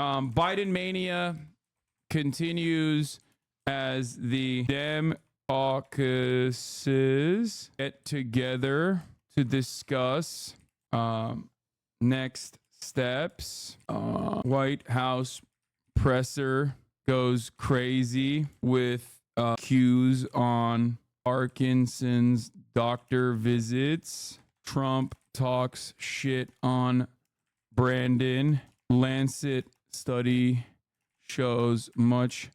Biden mania continues as the Dem caucuses get together to discuss next steps. White House presser goes crazy with cues on Parkinson's doctor visits. Trump talks shit on Brandon. Lancet study shows much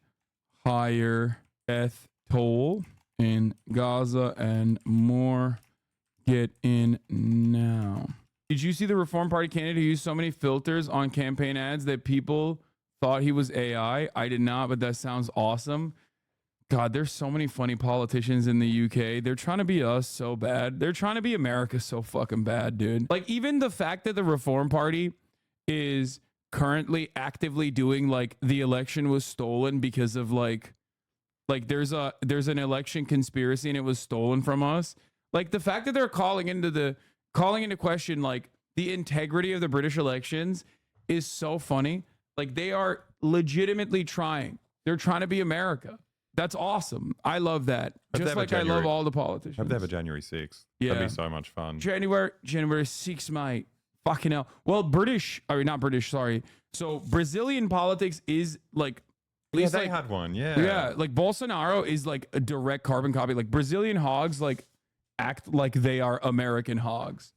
higher death toll in Gaza and more. Get in now. Did you see the Reform Party candidate who used so many filters on campaign ads that people thought he was AI? I did not, but that sounds awesome. God, there's so many funny politicians in the UK. They're trying to be us so bad. They're trying to be America so fucking bad, dude. Like, even the fact that the Reform Party is currently actively doing like the election was stolen because of like there's an election conspiracy and it was stolen from us. Like, the fact that they're calling into question like the integrity of the British elections is so funny. Like, they are legitimately trying. They're trying to be America. That's awesome. I love that. Just like I love all the politicians. Hope they have a January 6th. Yeah. That'd be so much fun. January 6th, mate. Fucking hell. Well, not British, sorry. So Brazilian politics is like, at least they had one, yeah. Yeah, like Bolsonaro is like a direct carbon copy. Like, Brazilian hogs like act like they are American hogs.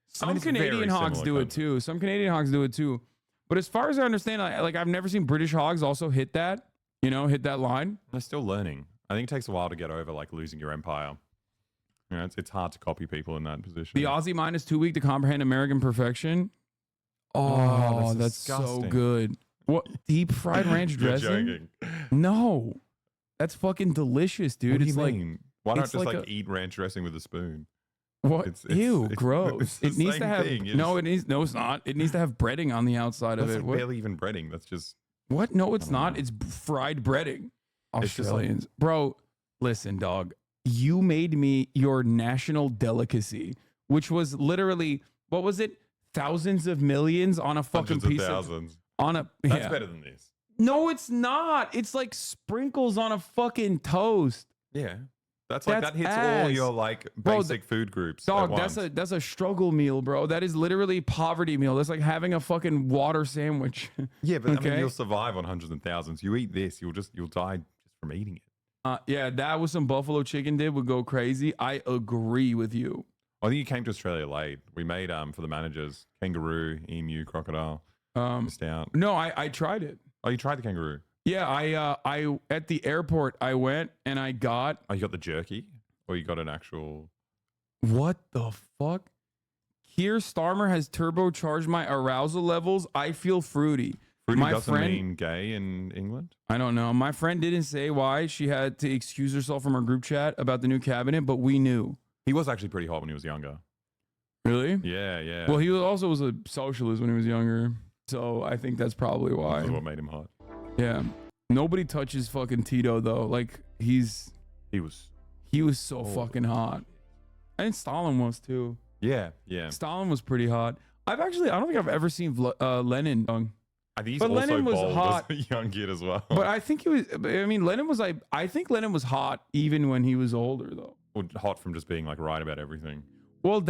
Some Canadian hogs do it too. But as far as I understand, I've never seen British hogs also hit that line. They're still learning. I think it takes a while to get over like losing your empire. You know, it's hard to copy people in that position. The Aussie mind is too weak to comprehend American perfection. Oh, that's so good. What, deep fried ranch dressing? You're joking. No, that's fucking delicious, dude. What do you mean? Why not just like eat ranch dressing with a spoon? What? Ew, gross. It needs to have no. It's not. It needs to have breading on the outside of it. That's barely even breading. That's just what? No, it's not. It's fried breading. Australians, bro. Listen, dog. You made me your national delicacy, which was literally, what was it? Thousands of millions on a fucking piece of thousands. That's better than this. No, it's not. It's like sprinkles on a fucking toast. Yeah. That hits all your like basic food groups. Dog, that's a struggle meal, bro. That is literally poverty meal. That's like having a fucking water sandwich. Yeah, but okay? I mean, you'll survive on hundreds and thousands. You eat this, you'll die just from eating it. Yeah, that was some buffalo chicken did would go crazy. I agree with you. I think you came to Australia late. We made for the managers kangaroo, emu, crocodile. Missed out. No, I tried it. Oh, you tried the kangaroo? Yeah, I at the airport I went and I got. Oh, you got the jerky, or you got an actual? What the fuck? Keir Starmer has turbocharged my arousal levels. I feel fruity. Fruity doesn't mean gay in England? I don't know. My friend didn't say why she had to excuse herself from our group chat about the new cabinet, but we knew. He was actually pretty hot when he was younger. Really? Yeah, yeah. Well, he was a socialist when he was younger, so I think that's probably why. That's what made him hot. Yeah. Nobody touches fucking Tito though. Like he was so fucking hot. And Stalin was too. Yeah, yeah. Stalin was pretty hot. I don't think I've ever seen Lenin young. I think he's also Lenin was bald hot as a young kid as well. But I think Lenin was I think Lenin was hot even when he was older though. Well, hot from just being like right about everything. Well,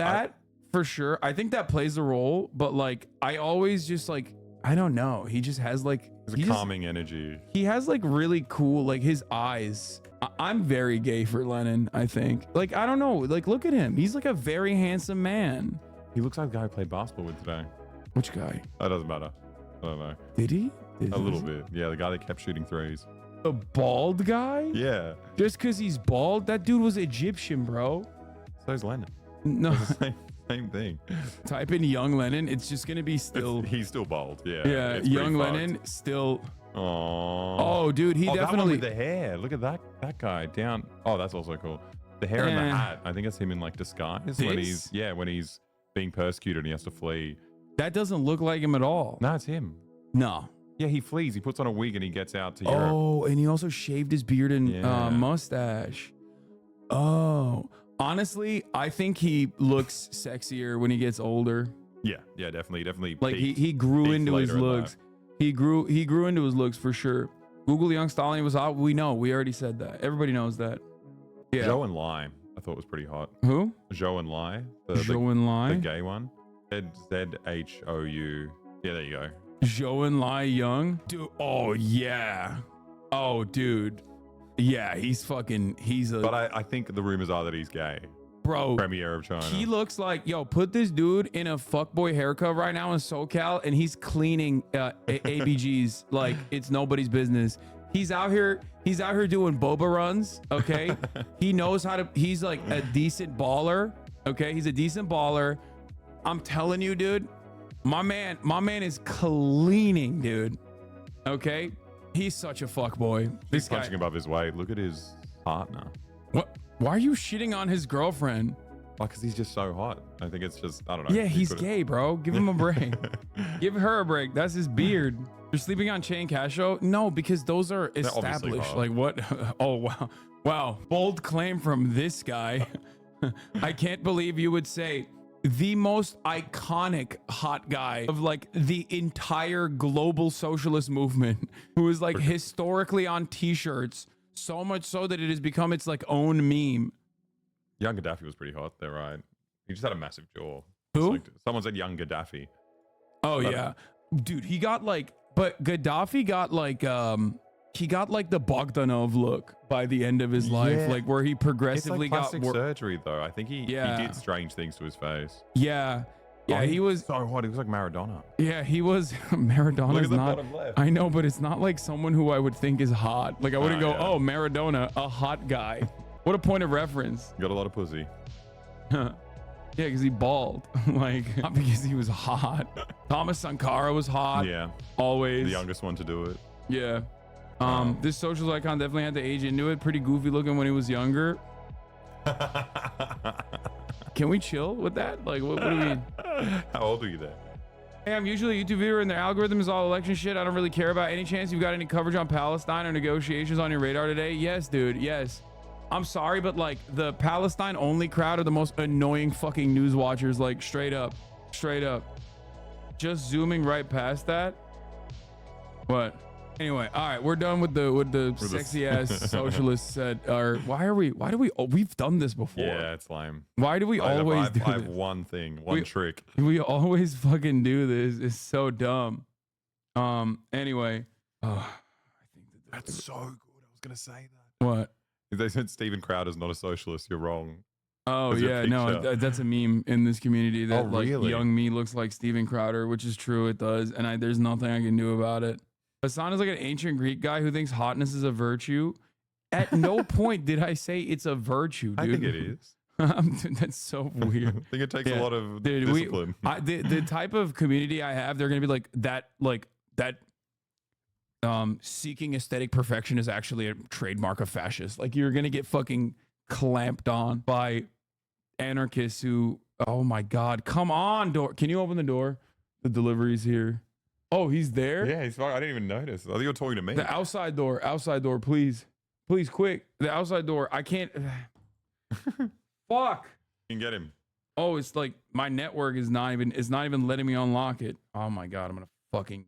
for sure. I think that plays a role, but like I always just like I don't know. He just has like calming energy. He has like really cool like his eyes. I'm very gay for Lenin, I think. Like I don't know. Like look at him. He's like a very handsome man. He looks like the guy I played basketball with today. Which guy? That doesn't matter. I don't know. Did he? A little bit. Yeah, the guy that kept shooting threes. The bald guy? Yeah. Just because he's bald? That dude was Egyptian, bro. So's Lenin. No. Same thing. Type in young Lenin. It's just going to be still... He's still bald. Yeah. Yeah. Young Lenin still... Oh, dude. He definitely... That one with the hair. Look at that guy down. Oh, that's also cool. The hair and the hat. I think it's him in like disguise. When he's being persecuted and he has to flee. That doesn't look like him at all. No, it's him. No. Yeah, he flees. He puts on a wig and he gets out to Europe. Oh, and he also shaved his beard and mustache. Oh, honestly, I think he looks sexier when he gets older. Yeah, definitely. Like he grew into his looks. He grew into his looks for sure. Google Young Stallion was hot. We know. We already said that. Everybody knows that. Yeah. Zhou and Lai, I thought was pretty hot. Who? Zhou and Lai. Zhou and Lai? The gay one. ZHOU. Yeah, there you go. Zhou and Lai Young? Dude, oh yeah. Oh, dude. Yeah, he's a... But I think the rumors are that he's gay. Bro, Premier of China. He looks like, yo, put this dude in a fuckboy haircut right now in SoCal, and he's cleaning ABGs like it's nobody's business. He's out here doing boba runs, okay? He knows how to, he's like a decent baller, okay? He's a decent baller. I'm telling you, dude, my man is cleaning, dude, okay? He's such a fuckboy. He's punching above his weight. Look at his partner. What? Why are you shitting on his girlfriend? Because he's just so hot. I think it's just, I don't know. Yeah, he's gay, bro. Give him a break. Give her a break. That's his beard. You're sleeping on Chain Casho? No, because those are established. Like what? Oh, wow. Wow. Bold claim from this guy. I can't believe you would say the most iconic hot guy of like the entire global socialist movement, who is like historically on t-shirts. So much so that it has become its like own meme. Young Gaddafi was pretty hot. They're right. He just had a massive jaw. Who? Like, someone said Young Gaddafi. Oh yeah, dude. He got like, but Gaddafi got like, he got like the Bogdanov look by the end of his life, like where he progressively it's like got plastic surgery though. I think he did strange things to his face. Yeah. Yeah, he was so hot. He was like Maradona. Yeah, he was. Maradona's not. I know, but it's not like someone who I would think is hot. Like I wouldn't go, oh, Maradona, a hot guy. What a point of reference. Got a lot of pussy. Yeah, because he bald. Like not because he was hot. Thomas Sankara was hot. Yeah, always the youngest one to do it. Yeah. This social icon definitely had to age into it. Pretty goofy looking when he was younger. Can we chill with that? Like, what do we mean? How old are you there? Hey, I'm usually a YouTube viewer and their algorithm is all election shit. I don't really care about. Any chance you've got any coverage on Palestine or negotiations on your radar today? Yes, dude. Yes. I'm sorry, but like the Palestine only crowd are the most annoying fucking news watchers. Like straight up. Just zooming right past that. What? Anyway, all right, we're done with the sexy ass socialist said. Or why do we? Oh, we've done this before. Yeah, it's lame. Why do we always do this? I have one trick. We always fucking do this. It's so dumb. Anyway. I think that's so good. I was gonna say that. What? If they said Steven Crowder's not a socialist, you're wrong. Oh yeah, no, that's a meme in this community that like really? young me looks like Steven Crowder, which is true. It does, and there's nothing I can do about it. Hassan is like an ancient Greek guy who thinks hotness is a virtue. At no point did I say it's a virtue, dude. I think it is. That's so weird. I think it takes a lot of discipline. The type of community I have, they're gonna be like that. Seeking aesthetic perfection is actually a trademark of fascists. Like you're gonna get fucking clamped on by anarchists who. Oh my god! Come on, door. Can you open the door? The delivery's here. Oh, he's there? Yeah, he's fine. I didn't even notice. I think you're talking to me. The outside door, please. Please, quick. The outside door. I can't. Fuck. You can get him. Oh, it's like my network is not even letting me unlock it. Oh my God, I'm going to fucking.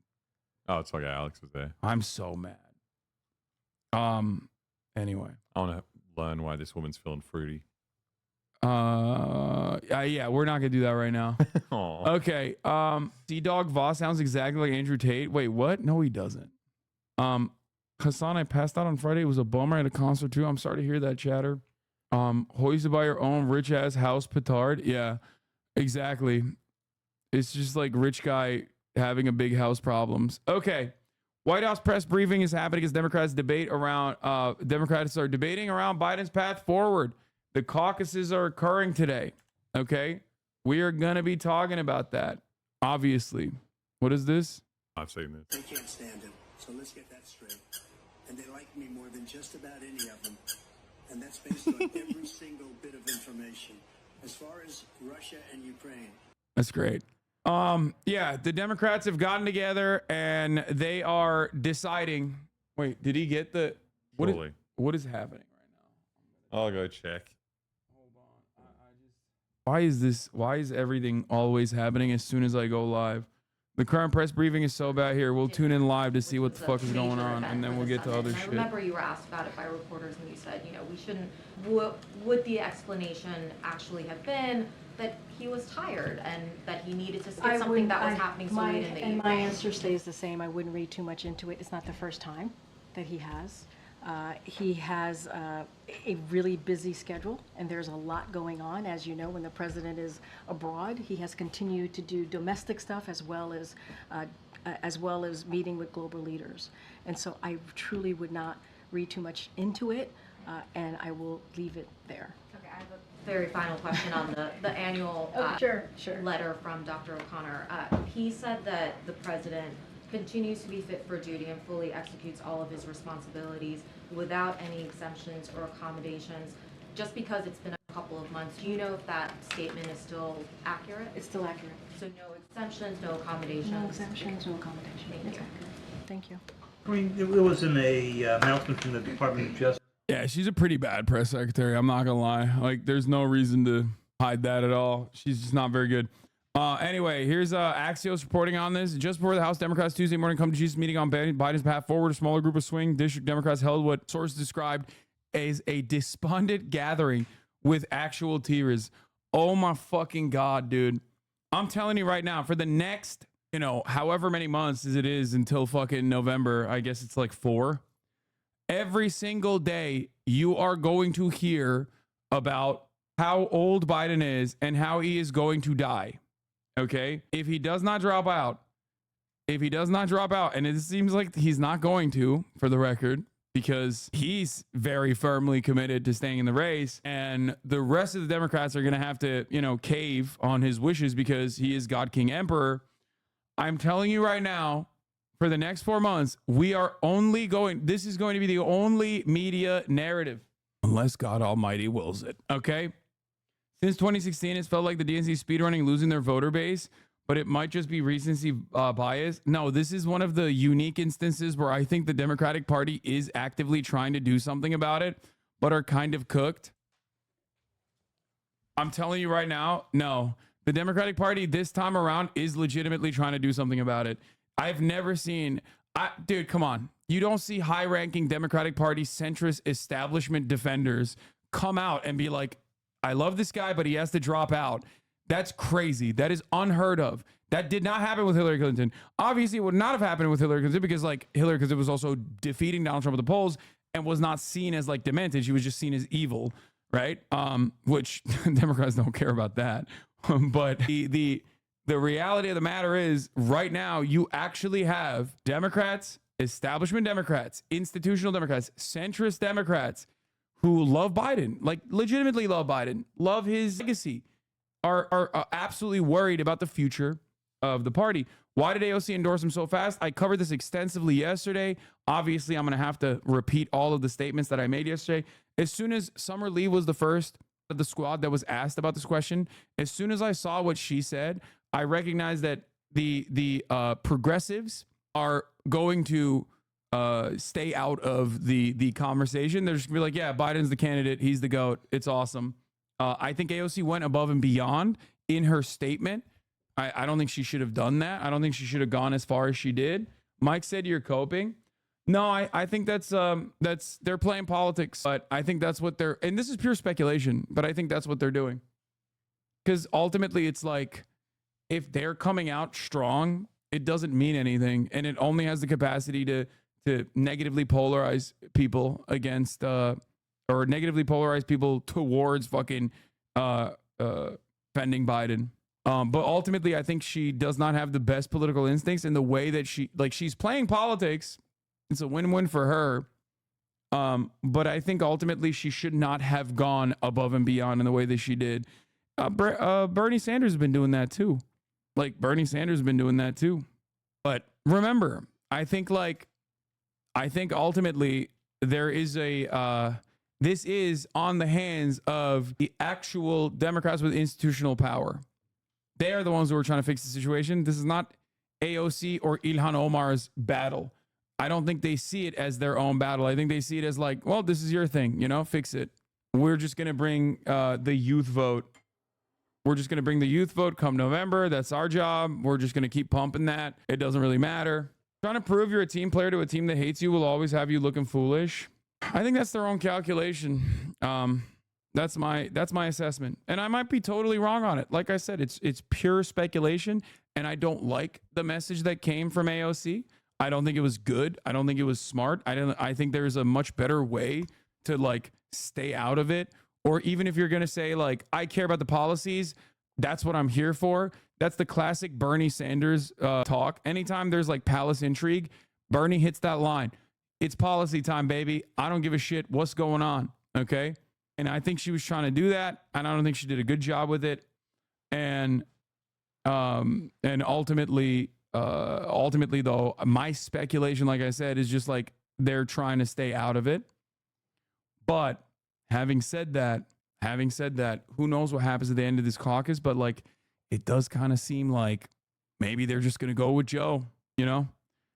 Oh, it's okay. Alex was there. I'm so mad. Anyway. I want to learn why this woman's feeling fruity. Yeah, we're not gonna do that right now. Okay. C-Dog Voss sounds exactly like Andrew Tate. Wait, what? No, he doesn't. Hassan, I passed out on Friday. It was a bummer at a concert too. I'm sorry to hear that, chatter. Hoisted by your own rich ass house petard. Yeah, exactly. It's just like rich guy having a big house problems. Okay. White House press briefing is happening as Democrats Democrats are debating around Biden's path forward. The caucuses are occurring today. Okay. We are going to be talking about that. Obviously. What is this? I've seen this. They can't stand him. So let's get that straight. And they like me more than just about any of them. And that's based on every single bit of information. As far as Russia and Ukraine. That's great. Yeah, the Democrats have gotten together and they are deciding. Wait, did he get the what is happening right now? I'll go check. Why is everything always happening as soon as I go live? The current press briefing is so bad here. We'll tune in live to see what the fuck is going on, and then we'll get to other shit. I remember you were asked about it by reporters, and you said, you know, we shouldn't. Would the explanation actually have been that he was tired and that he needed to skip something that was happening so late in the evening? And my answer stays the same. I wouldn't read too much into it. It's not the first time that he has. He has a really busy schedule, and there's a lot going on. As you know, when the president is abroad, he has continued to do domestic stuff as well as meeting with global leaders. And so I truly would not read too much into it, and I will leave it there. Okay, I have a very final question on the annual Sure. letter from Dr. O'Connor. He said that the president continues to be fit for duty and fully executes all of his responsibilities without any exemptions or accommodations. Just because it's been a couple of months, do you know if that statement is still accurate? It's still accurate. So no exemptions, no accommodations? No exemptions, no accommodation. Thank It's you. accurate. Thank you. I mean, it was in a announcement from the Department of Justice. Yeah, she's a pretty bad press secretary. I'm not gonna lie. Like, there's no reason to hide that at all. She's just not very good. Anyway, here's Axios reporting on this. Just before the House Democrats Tuesday morning come to Jesus meeting on Biden's path forward, a smaller group of swing district Democrats held what sources described as a despondent gathering with actual tears. Oh my fucking God, dude. I'm telling you right now, for the next, however many months as it is until fucking November, I guess it's like 4, every single day you are going to hear about how old Biden is and how he is going to die. Okay, if he does not drop out, and it seems like he's not going to, for the record, because he's very firmly committed to staying in the race, and the rest of the Democrats are going to have to, cave on his wishes because he is God King Emperor. I'm telling you right now, for the next 4 months, this is going to be the only media narrative, unless God Almighty wills it. Okay. Since 2016, it's felt like the DNC speedrunning, losing their voter base, but it might just be recency bias. No, this is one of the unique instances where I think the Democratic Party is actively trying to do something about it, but are kind of cooked. I'm telling you right now, no. The Democratic Party this time around is legitimately trying to do something about it. I've never seen... dude, come on. You don't see high-ranking Democratic Party centrist establishment defenders come out and be like, I love this guy, but he has to drop out. That's crazy. That is unheard of. That did not happen with Hillary Clinton. Obviously, it would not have happened with Hillary Clinton because, Hillary Clinton was also defeating Donald Trump at the polls and was not seen as, demented. She was just seen as evil, right? Which Democrats don't care about that. But the reality of the matter is, right now, you actually have Democrats, establishment Democrats, institutional Democrats, centrist Democrats, who love Biden, legitimately love Biden, love his legacy, are absolutely worried about the future of the party. Why did AOC endorse him so fast? I covered this extensively yesterday. Obviously, I'm going to have to repeat all of the statements that I made yesterday. As soon as Summer Lee was the first of the squad that was asked about this question, as soon as I saw what she said, I recognized that the progressives are going to stay out of the conversation. They're just gonna be like, yeah, Biden's the candidate. He's the GOAT. It's awesome. I think AOC went above and beyond in her statement. I don't think she should have done that. I don't think she should have gone as far as she did. Mike said you're coping. No, I think that's they're playing politics, but I think that's what they're, and this is pure speculation, but I think that's what they're doing. Because ultimately it's like, if they're coming out strong, it doesn't mean anything. And it only has the capacity to negatively polarize people against, or negatively polarize people towards fucking defending Biden. But ultimately, I think she does not have the best political instincts in the way that she's playing politics. It's a win-win for her. But I think ultimately she should not have gone above and beyond in the way that she did. Bernie Sanders has been doing that too. But remember, I think ultimately there is this is on the hands of the actual Democrats with institutional power. They are the ones who are trying to fix the situation. This is not AOC or Ilhan Omar's battle. I don't think they see it as their own battle. I think they see it as well, this is your thing, fix it. We're just going to bring the youth vote We're just going to bring the youth vote come November. That's our job. We're just going to keep pumping that. It doesn't really matter. Trying to prove you're a team player to a team that hates you will always have you looking foolish. I think that's their own calculation. That's my assessment. And I might be totally wrong on it. Like I said, it's pure speculation. And I don't like the message that came from AOC. I don't think it was good. I don't think it was smart. I think there's a much better way to like stay out of it. Or even if you're going to say like, I care about the policies, that's what I'm here for. That's the classic Bernie Sanders talk. Anytime there's like palace intrigue, Bernie hits that line. It's policy time, baby. I don't give a shit what's going on. Okay. And I think she was trying to do that. And I don't think she did a good job with it. And ultimately though, my speculation, like I said, is just like they're trying to stay out of it. But having said that, who knows what happens at the end of this caucus? But like, it does kind of seem like maybe they're just going to go with Joe, you know?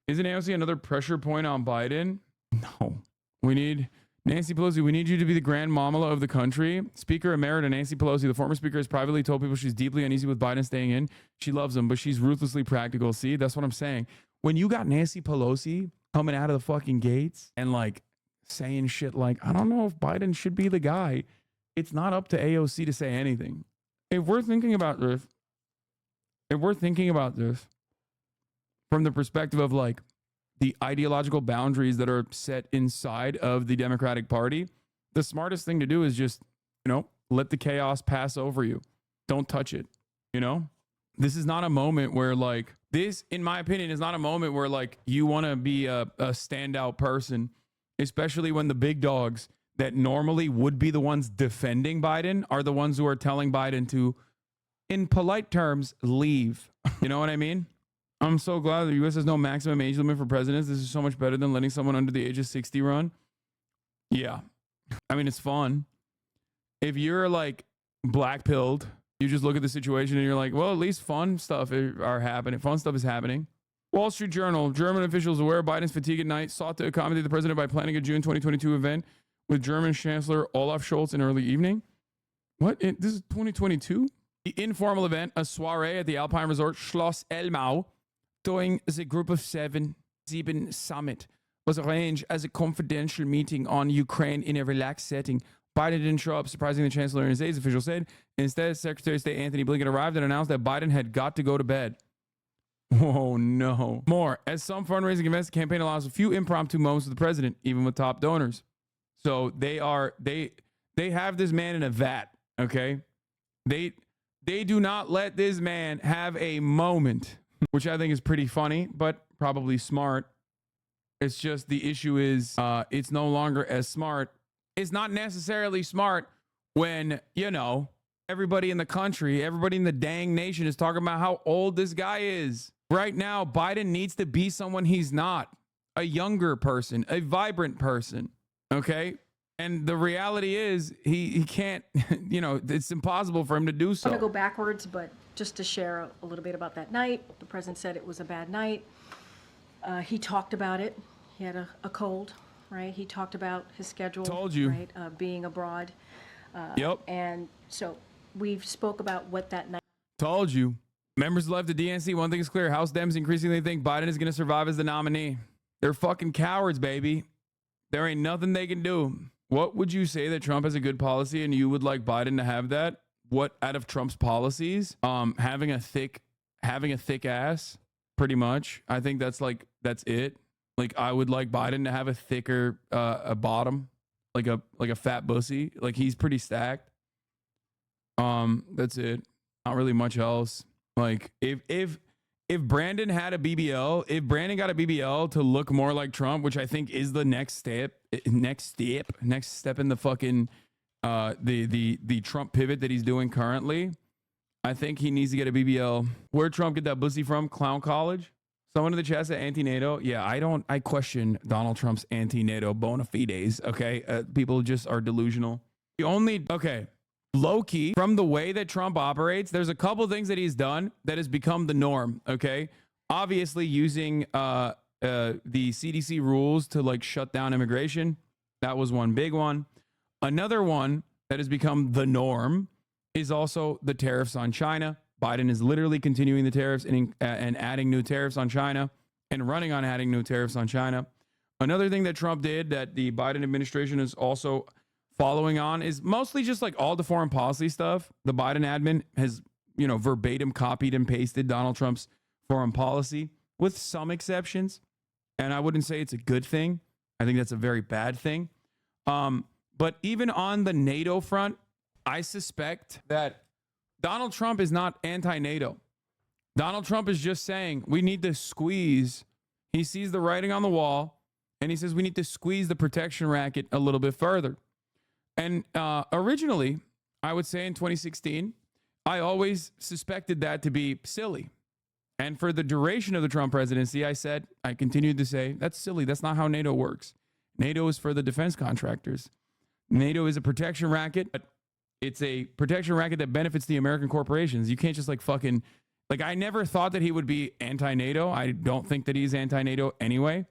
Isn't AOC another pressure point on Biden? No. We need Nancy Pelosi. We need you to be the grand mamala of the country. Speaker Emerita Nancy Pelosi, the former speaker, has privately told people she's deeply uneasy with Biden staying in. She loves him, but she's ruthlessly practical. See, that's what I'm saying. When you got Nancy Pelosi coming out of the fucking gates and like saying shit like, I don't know if Biden should be the guy, it's not up to AOC to say anything. If we're thinking about this from the perspective of like the ideological boundaries that are set inside of the Democratic Party, the smartest thing to do is just, you know, let the chaos pass over you. Don't touch it. You know, this is not a moment where like this, in my opinion, is not a moment where like you want to be a standout person, especially when the big dogs that normally would be the ones defending Biden are the ones who are telling Biden to, in polite terms, leave. You know what I mean? I'm so glad the U.S. has no maximum age limit for presidents. This is so much better than letting someone under the age of 60 run. Yeah. I mean, it's fun. If you're like black-pilled, you just look at the situation and you're like, well, at least fun stuff are happening. Fun stuff is happening. Wall Street Journal. German officials aware of Biden's fatigue at night sought to accommodate the president by planning a June 2022 event with German Chancellor Olaf Scholz in early evening. What? This is 2022? The informal event, a soiree at the Alpine resort Schloss Elmau, during the Group of Seven summit, was arranged as a confidential meeting on Ukraine in a relaxed setting. Biden didn't show up, surprising the chancellor and his aides, officials said. Instead, Secretary of State Anthony Blinken arrived and announced that Biden had got to go to bed. Oh, no. More. As some fundraising events, the campaign allows a few impromptu moments with the president, even with top donors. So they have this man in a vat, okay? They do not let this man have a moment, which I think is pretty funny, but probably smart. It's just the issue is it's no longer as smart. It's not necessarily smart when, you know, everybody in the country, everybody in the dang nation is talking about how old this guy is. Right now, Biden needs to be someone he's not. A younger person, a vibrant person, okay? And the reality is he can't, you know, it's impossible for him to do so. I'm going to go backwards, but just to share a little bit about that night. The president said it was a bad night. He talked about it. He had a cold, right? He talked about his schedule. Told you. Right? Being abroad. Yep. And so we've spoke about what that night. Told you. Members left the DNC. One thing is clear. House Dems increasingly think Biden is going to survive as the nominee. They're fucking cowards, baby. There ain't nothing they can do. What would you say that Trump has a good policy and you would like Biden to have that? What out of Trump's policies? Having a thick ass, pretty much. I think that's it. Like I would like Biden to have a thicker a bottom, like a fat pussy. Like he's pretty stacked. That's it. Not really much else. Like if Brandon had a BBL, if Brandon got a BBL to look more like Trump, which I think is the next step in the fucking the Trump pivot that he's doing currently, I think he needs to get a BBL. Where'd Trump get that pussy from? Clown college? Someone in the chat said anti-NATO. Yeah, I question Donald Trump's anti-NATO bona fides. Okay, people just are delusional. Low-key, from the way that Trump operates, there's a couple things that he's done that has become the norm, okay? Obviously, using the CDC rules to, like, shut down immigration. That was one big one. Another one that has become the norm is also the tariffs on China. Biden is literally continuing the tariffs and adding new tariffs on China and running on adding new tariffs on China. Another thing that Trump did that the Biden administration is also following on is mostly just like all the foreign policy stuff. The Biden admin has, verbatim copied and pasted Donald Trump's foreign policy with some exceptions. And I wouldn't say it's a good thing. I think that's a very bad thing. But even on the NATO front, I suspect that Donald Trump is not anti-NATO. Donald Trump is just saying we need to squeeze. He sees the writing on the wall and he says we need to squeeze the protection racket a little bit further. And originally, I would say in 2016, I always suspected that to be silly. And for the duration of the Trump presidency, I continued to say, that's silly. That's not how NATO works. NATO is for the defense contractors. NATO is a protection racket, but it's a protection racket that benefits the American corporations. You can't just I never thought that he would be anti-NATO. I don't think that he's anti-NATO anyway.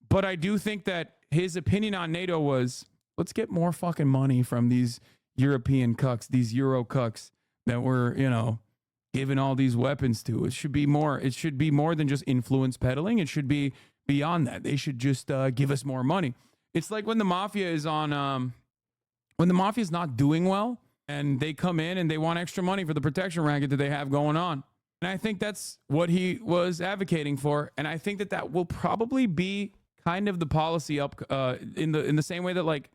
But I do think that his opinion on NATO was, let's get more fucking money from these European cucks, these Euro cucks that we're, giving all these weapons to. It should be more than just influence peddling. It should be beyond that. They should just give us more money. It's like when the mafia is when the mafia is not doing well and they come in and they want extra money for the protection racket that they have going on. And I think that's what he was advocating for. And I think that will probably be kind of the policy up in the same way that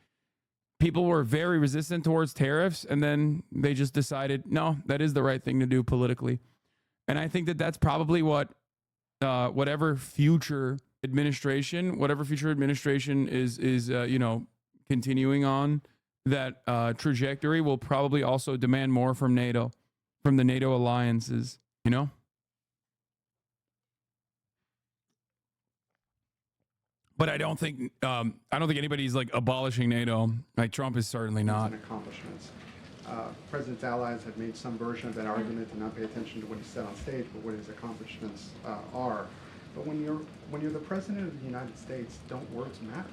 people were very resistant towards tariffs, and then they just decided, no, that is the right thing to do politically. And I think that that's probably what whatever future administration is continuing on that trajectory will probably also demand more from NATO, from the NATO alliances, But I don't think anybody's abolishing NATO. Trump is certainly not. And accomplishments. President's allies have made some version of that argument to not pay attention to what he said on stage, but what his accomplishments are. But when you're the president of the United States, don't words matter?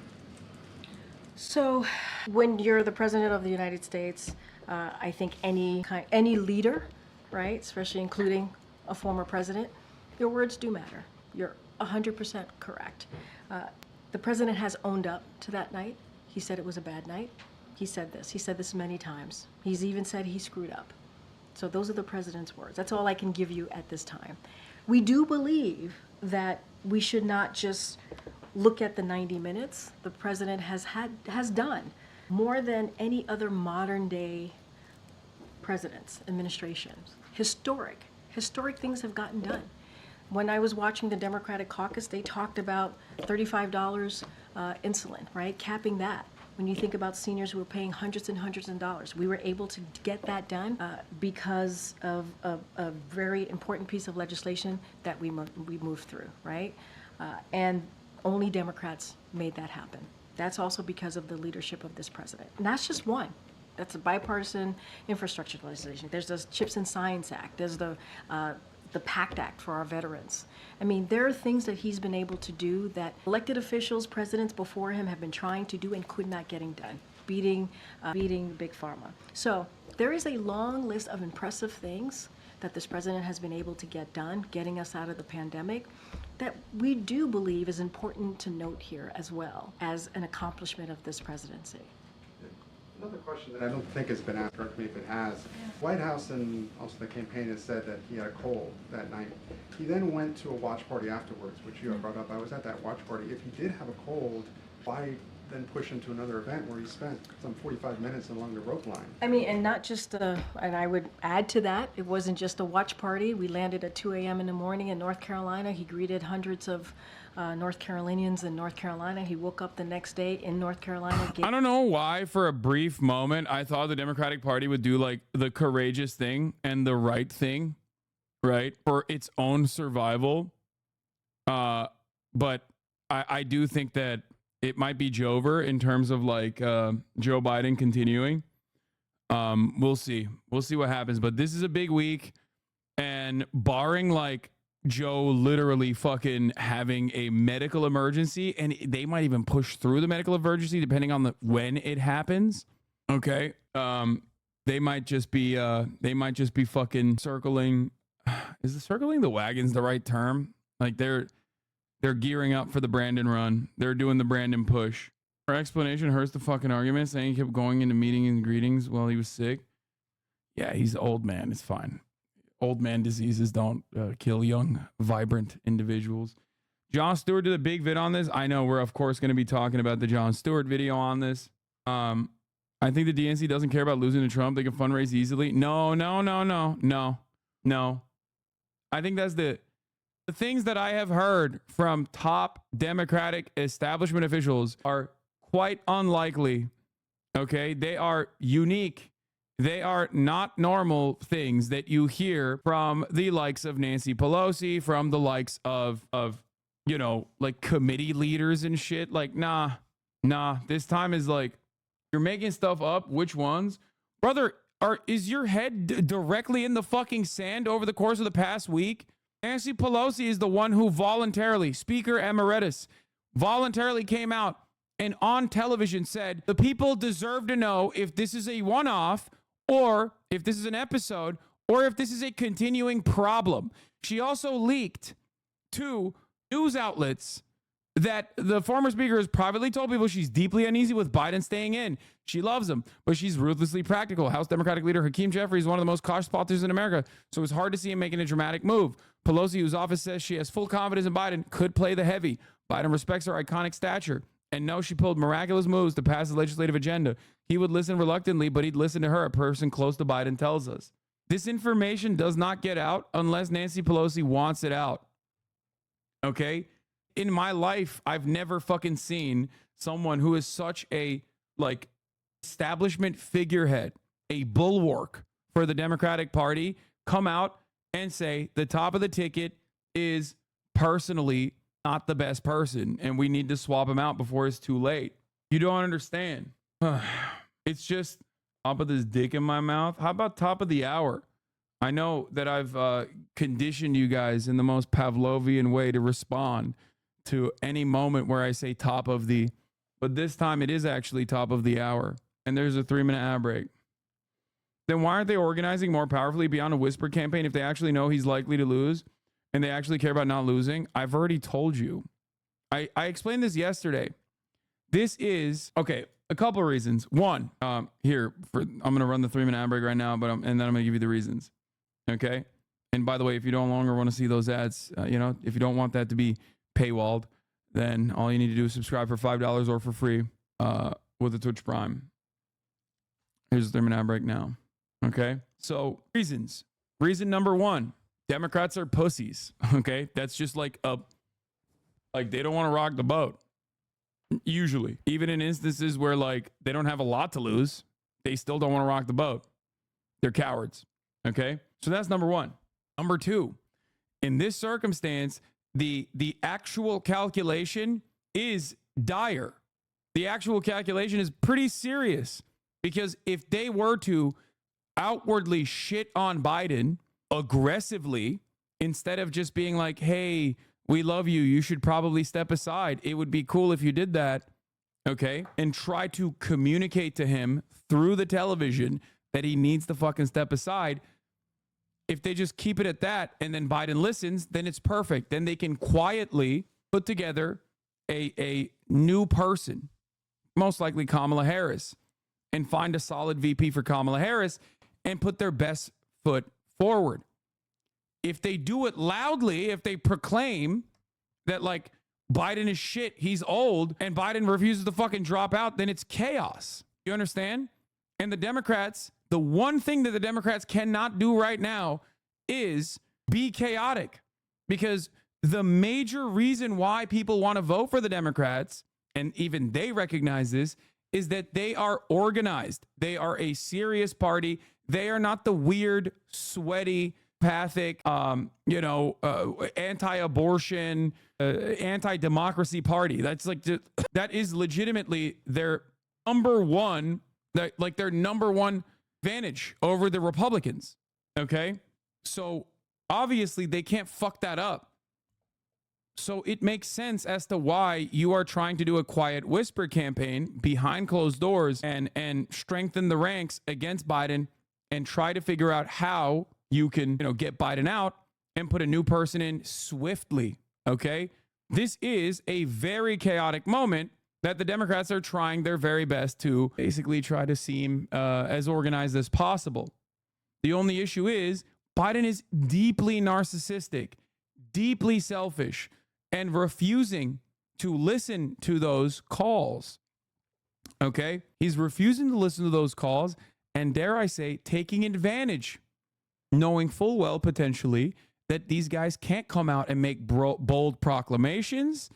So when you're the president of the United States, I think any leader, right, especially including a former president, your words do matter. You're 100% correct. The president has owned up to that night. He said it was a bad night. He said this many times. He's even said he screwed up. So those are the president's words. That's all I can give you at this time. We do believe that we should not just look at the 90 minutes. The president has done more than any other modern day presidents, administrations. Historic things have gotten done. When I was watching the Democratic caucus, they talked about $35 insulin, right? Capping that. When you think about seniors who were paying hundreds and hundreds of dollars, we were able to get that done because of a very important piece of legislation that we moved through, right? And only Democrats made that happen. That's also because of the leadership of this president. And that's just one. That's a bipartisan infrastructure legislation. There's the CHIPS and Science Act. There's the PACT Act for our veterans. I mean, there are things that he's been able to do that elected officials, presidents before him have been trying to do and could not getting done, beating Big Pharma. So there is a long list of impressive things that this president has been able to get done, getting us out of the pandemic, that we do believe is important to note here as well as an accomplishment of this presidency. Another question that I don't think has been asked, correct me if it has. White House and also the campaign has said that he had a cold that night. He then went to a watch party afterwards, which you have brought up. I was at that watch party. If he did have a cold, why then push him to another event where he spent some 45 minutes along the rope line? I mean, and not just, and I would add to that, it wasn't just a watch party. We landed at 2 a.m. in the morning in North Carolina. He greeted hundreds of North Carolinians in North Carolina. He woke up the next day in North Carolina. I don't know why, for a brief moment, I thought the Democratic Party would do the courageous thing and the right thing, right, for its own survival. But I do think that it might be Jover in terms of Joe Biden continuing. We'll see. We'll see what happens. But this is a big week, and barring Joe literally fucking having a medical emergency, and they might even push through the medical emergency depending on when it happens. Okay. They might just be fucking circling. Is the circling the wagons the right term? Like they're gearing up for the Brandon run. They're doing the Brandon push. Her explanation hurts the fucking argument, saying he kept going into meetings and greetings while he was sick. Yeah, he's an old man. It's fine. Old man diseases don't kill young, vibrant individuals. Jon Stewart did a big vid on this. I know we're, of course, going to be talking about the Jon Stewart video on this. I think the DNC doesn't care about losing to Trump. They can fundraise easily. No. I think that's the things that I have heard from top Democratic establishment officials are quite unlikely. Okay. They are unique. They are not normal things that you hear from the likes of Nancy Pelosi, from the likes of, you know, like committee leaders and shit. Like, nah, this time is like, you're making stuff up. Which ones? Brother, is your head directly in the fucking sand over the course of the past week? Nancy Pelosi is the one who voluntarily, Speaker Emeritus, voluntarily came out and on television said, the people deserve to know if this is a one-off or if this is an episode or if this is a continuing problem. She also leaked to news outlets that the former speaker has privately told people she's deeply uneasy with Biden staying in. She loves him, but she's ruthlessly practical. House Democratic leader Hakeem Jeffries is one of the most cautious politicians in America, so it's hard to see him making a dramatic move. Pelosi, whose office says she has full confidence in Biden, could play the heavy. Biden respects her iconic stature and knows she pulled miraculous moves to pass the legislative agenda. He would listen reluctantly, but he'd listen to her, a person close to Biden tells us. This information does not get out unless Nancy Pelosi wants it out. Okay? In my life, I've never fucking seen someone who is such a like establishment figurehead, a bulwark for the Democratic Party, come out and say the top of the ticket is personally not the best person and we need to swap him out before it's too late. You don't understand. It's just top of this dick in my mouth. How about top of the hour? I know that I've conditioned you guys in the most Pavlovian way to respond to any moment where I say top of the, but this time it is actually top of the hour. And there's a 3-minute ad break. Then why aren't they organizing more powerfully beyond a whisper campaign if they actually know he's likely to lose and they actually care about not losing? I've already told you. I explained this yesterday. This is, okay, a couple of reasons. One, I'm going to run the 3-minute ad break right now, and then I'm going to give you the reasons. Okay? And by the way, if you no longer want to see those ads, if you don't want that to be paywalled, then all you need to do is subscribe for $5 or for free with a Twitch Prime. Here's the 3-minute ad break now. Okay? So, reasons. Reason number one, Democrats are pussies. Okay? That's just like they don't want to rock the boat. Usually. Even in instances where like they don't have a lot to lose, they still don't want to rock the boat. They're cowards. Okay? So that's number one. Number two, in this circumstance, the actual calculation is dire. The actual calculation is pretty serious because if they were to outwardly shit on Biden aggressively, instead of just being like, hey, we love you, you should probably step aside. It would be cool if you did that. Okay. And try to communicate to him through the television that he needs to fucking step aside. If they just keep it at that and then Biden listens, then it's perfect. Then they can quietly put together a new person, most likely Kamala Harris, and find a solid VP for Kamala Harris and put their best foot forward. If they do it loudly, if they proclaim that like Biden is shit, he's old, and Biden refuses to fucking drop out, then it's chaos. You understand? And the Democrats, the one thing that the Democrats cannot do right now is be chaotic, because the major reason why people want to vote for the Democrats, and even they recognize this, is that they are organized. They are a serious party. They are not the weird, sweaty, pathic, anti-abortion, anti-democracy party. That's like, that is legitimately their number one, their number one advantage over the Republicans. Okay. So obviously they can't fuck that up. So it makes sense as to why you are trying to do a quiet whisper campaign behind closed doors and strengthen the ranks against Biden and try to figure out how you can, get Biden out and put a new person in swiftly. Okay. This is a very chaotic moment that the Democrats are trying their very best to basically try to seem as organized as possible. The only issue is Biden is deeply narcissistic, deeply selfish, and refusing to listen to those calls. Okay? He's refusing to listen to those calls and, dare I say, taking advantage, knowing full well potentially that these guys can't come out and make bold proclamations.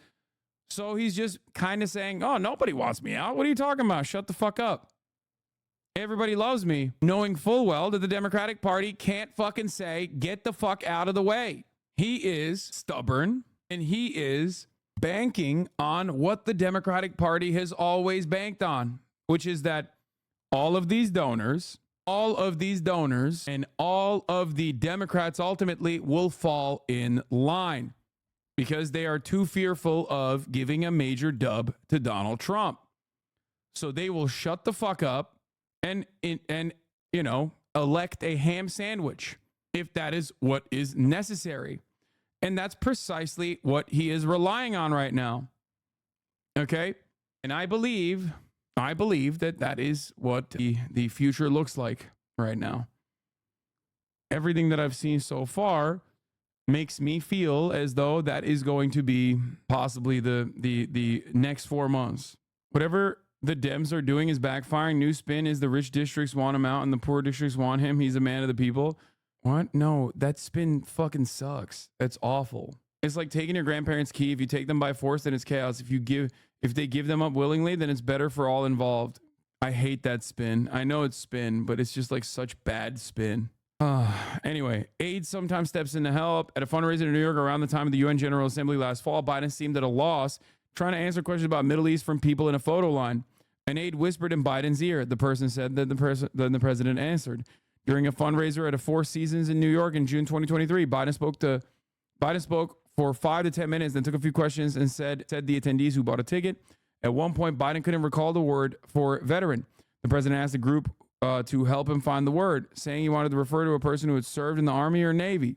So he's just kind of saying, oh, nobody wants me out. What are you talking about? Shut the fuck up. Everybody loves me, knowing full well that the Democratic Party can't fucking say, get the fuck out of the way. He is stubborn and he is banking on what the Democratic Party has always banked on, which is that all of these donors and all of the Democrats ultimately will fall in line because they are too fearful of giving a major dub to Donald Trump. So they will shut the fuck up and elect a ham sandwich if that is what is necessary. And that's precisely what he is relying on right now. Okay? And I believe that is what the future looks like right now. Everything that I've seen so far makes me feel as though that is going to be possibly the next 4 months. Whatever the Dems are doing is backfiring. New spin is the rich districts want him out and the poor districts want him. He's a man of the people. What? No, that spin fucking sucks. That's awful. It's like taking your grandparents' key. If you take them by force, then it's chaos. If they give them up willingly, then it's better for all involved. I hate that spin. I know it's spin, but it's just like such bad spin. Anyway, aid sometimes steps in to help. At a fundraiser in New York around the time of the UN General Assembly last fall, Biden seemed at a loss, trying to answer questions about Middle East from people in a photo line. An aide whispered in Biden's ear. The person said that the president answered. During a fundraiser at a Four Seasons in New York in June 2023, Biden spoke for 5 to 10 minutes, then took a few questions and said the attendees who bought a ticket. At one point, Biden couldn't recall the word for veteran. The president asked the group to help him find the word, saying he wanted to refer to a person who had served in the Army or Navy.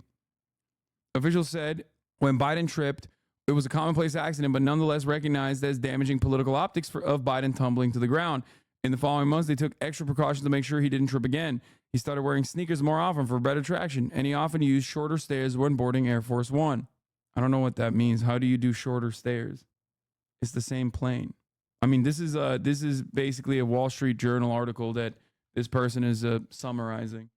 Officials said when Biden tripped, it was a commonplace accident, but nonetheless recognized as damaging political optics of Biden tumbling to the ground. In the following months, they took extra precautions to make sure he didn't trip again. He started wearing sneakers more often for better traction, and he often used shorter stairs when boarding Air Force One. I don't know what that means. How do you do shorter stairs? It's the same plane. I mean, this is basically a Wall Street Journal article that this person is summarizing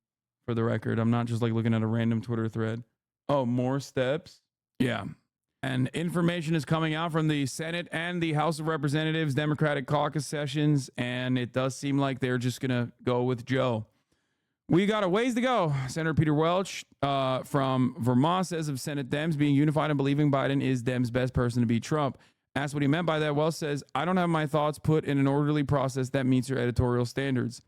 for the record. I'm not just like looking at a random Twitter thread. Oh, more steps? Yeah. And information is coming out from the Senate and the House of Representatives Democratic caucus sessions, and it does seem like they're just going to go with Joe. We got a ways to go. Senator Peter Welch from Vermont says of Senate Dems being unified and believing Biden is Dems' best person to beat Trump. Asked what he meant by that, Welch says, I don't have my thoughts put in an orderly process that meets your editorial standards.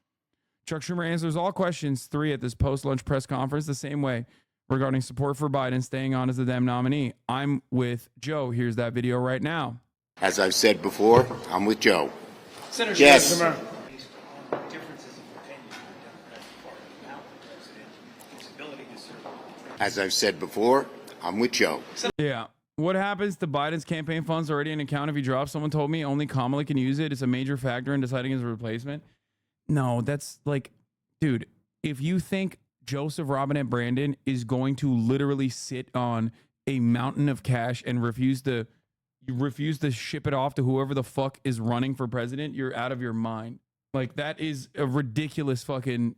Chuck Schumer answers all questions 3 at this post-lunch press conference the same way regarding support for Biden staying on as the Dem nominee. I'm with Joe. Here's that video right now. As I've said before, I'm with Joe. Senator yes. Schumer. Differences of opinion in the Democratic Party about the president, his ability to serve. As I've said before, I'm with Joe. Yeah. What happens to Biden's campaign funds already in account if he drops? Someone told me only Kamala can use it. It's a major factor in deciding his replacement. No, that's like, dude, if you think Joseph Robinette Brandon is going to literally sit on a mountain of cash and refuse to ship it off to whoever the fuck is running for president, you're out of your mind. Like, that is a ridiculous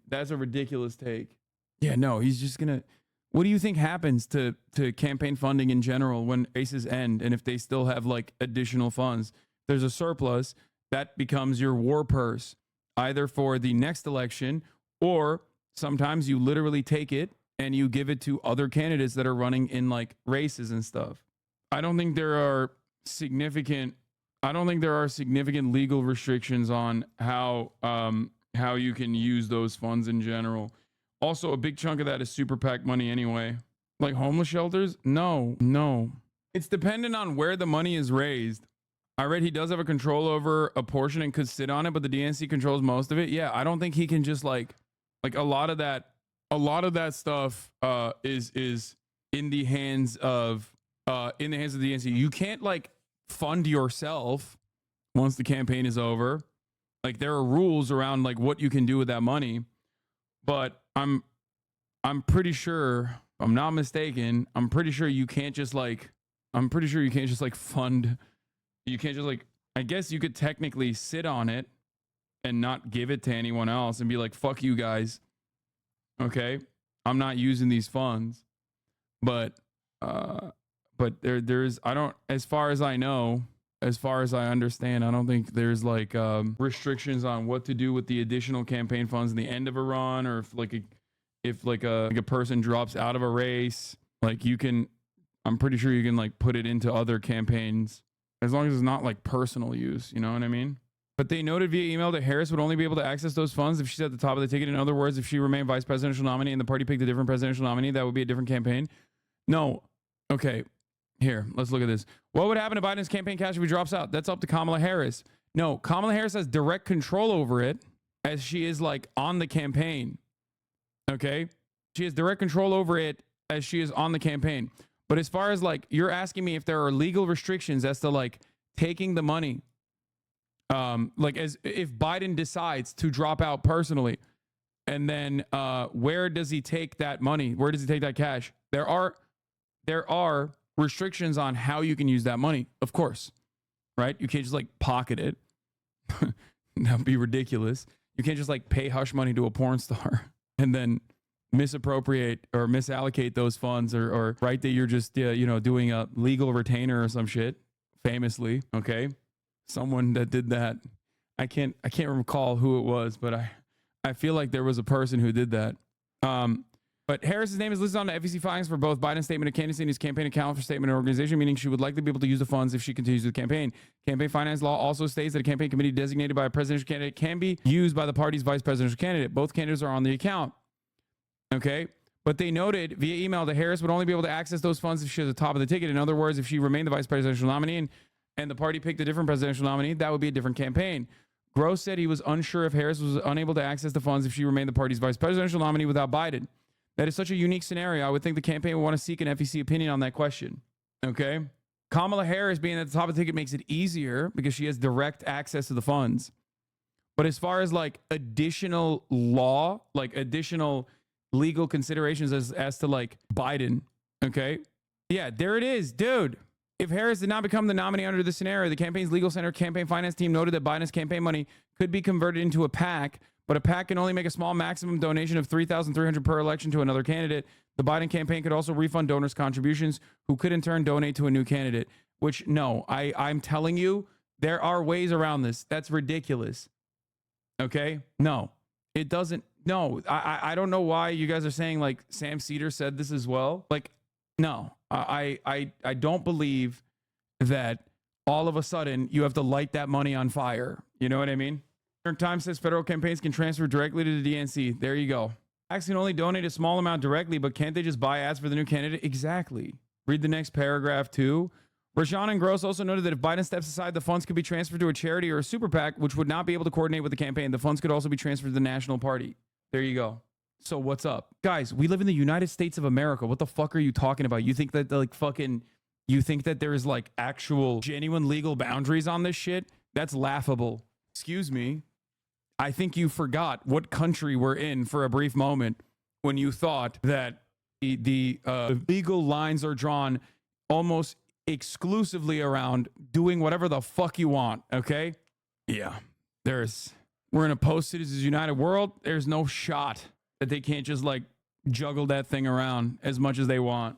that's a ridiculous take. Yeah, no, he's just gonna. What do you think happens to campaign funding in general when races end and if they still have like additional funds? There's a surplus that becomes your war purse, either for the next election or sometimes you literally take it and you give it to other candidates that are running in like races and stuff. I don't think there are significant legal restrictions on how you can use those funds in general. Also, a big chunk of that is super PAC money anyway. Like homeless shelters? No. It's dependent on where the money is raised. I read he does have a control over a portion and could sit on it, but the DNC controls most of it. Yeah, I don't think he can just like a lot of that stuff is in the hands of the DNC. You can't like fund yourself once the campaign is over. Like there are rules around like what you can do with that money, but I'm pretty sure, if I'm not mistaken, I'm pretty sure you can't just like fund. You can't just like, I guess you could technically sit on it and not give it to anyone else and be like, fuck you guys. Okay. I'm not using these funds. But there's, I don't, as far as I know, as far as I understand, I don't think there's like restrictions on what to do with the additional campaign funds in the end of a run, or if a person drops out of a race, like you can, I'm pretty sure you can like put it into other campaigns as long as it's not like personal use, you know what I mean? But they noted via email that Harris would only be able to access those funds if she's at the top of the ticket. In other words, if she remained vice presidential nominee and the party picked a different presidential nominee, that would be a different campaign. No. Okay. Here, let's look at this. What would happen to Biden's campaign cash if he drops out? That's up to Kamala Harris. No, Kamala Harris has direct control over it as she is like on the campaign. Okay? She has direct control over it as she is on the campaign. But as far as like, you're asking me if there are legal restrictions as to like taking the money, like as if Biden decides to drop out personally, and then where does he take that money? Where does he take that cash? There are restrictions on how you can use that money, of course, right? You can't just like pocket it. That would be ridiculous. You can't just like pay hush money to a porn star and then misappropriate or misallocate those funds, or right that you're just doing a legal retainer or some shit, famously. Okay, someone that did that, I can't recall who it was, but I feel like there was a person who did that. But Harris's name is listed on the FEC filings for both Biden's statement of candidacy and his campaign account for statement of organization, meaning she would likely be able to use the funds if she continues the campaign. Campaign finance law also states that a campaign committee designated by a presidential candidate can be used by the party's vice presidential candidate. Both candidates are on the account. Okay, but they noted via email that Harris would only be able to access those funds if she was at the top of the ticket. In other words, if she remained the vice presidential nominee and the party picked a different presidential nominee, that would be a different campaign. Gross said he was unsure if Harris was unable to access the funds if she remained the party's vice presidential nominee without Biden. That is such a unique scenario. I would think the campaign would want to seek an FEC opinion on that question. Okay, Kamala Harris being at the top of the ticket makes it easier because she has direct access to the funds. But as far as like additional law, like additional legal considerations as to like Biden, okay, yeah, there it is, dude. If Harris did not become the nominee under this scenario, the campaign's legal center campaign finance team noted that Biden's campaign money could be converted into a PAC, but a PAC can only make a small maximum donation of $3,300 per election to another candidate. The Biden campaign could also refund donors' contributions, who could in turn donate to a new candidate. Which, no, I'm telling you, there are ways around this. That's ridiculous. Okay, no, it doesn't. No, I don't know why you guys are saying like Sam Cedar said this as well. Like, no, I don't believe that all of a sudden you have to light that money on fire. You know what I mean? New York Times says federal campaigns can transfer directly to the DNC. There you go. PACs can only donate a small amount directly, but can't they just buy ads for the new candidate? Exactly. Read the next paragraph too. Rashawn and Gross also noted that if Biden steps aside, the funds could be transferred to a charity or a super PAC, which would not be able to coordinate with the campaign. The funds could also be transferred to the national party. There you go. So what's up? Guys, we live in the United States of America. What the fuck are you talking about? You think that you think that there is like actual genuine legal boundaries on this shit? That's laughable. Excuse me. I think you forgot what country we're in for a brief moment when you thought that the legal lines are drawn almost exclusively around doing whatever the fuck you want. Okay. Yeah. We're in a post-Citizens United world. There's no shot that they can't just like juggle that thing around as much as they want.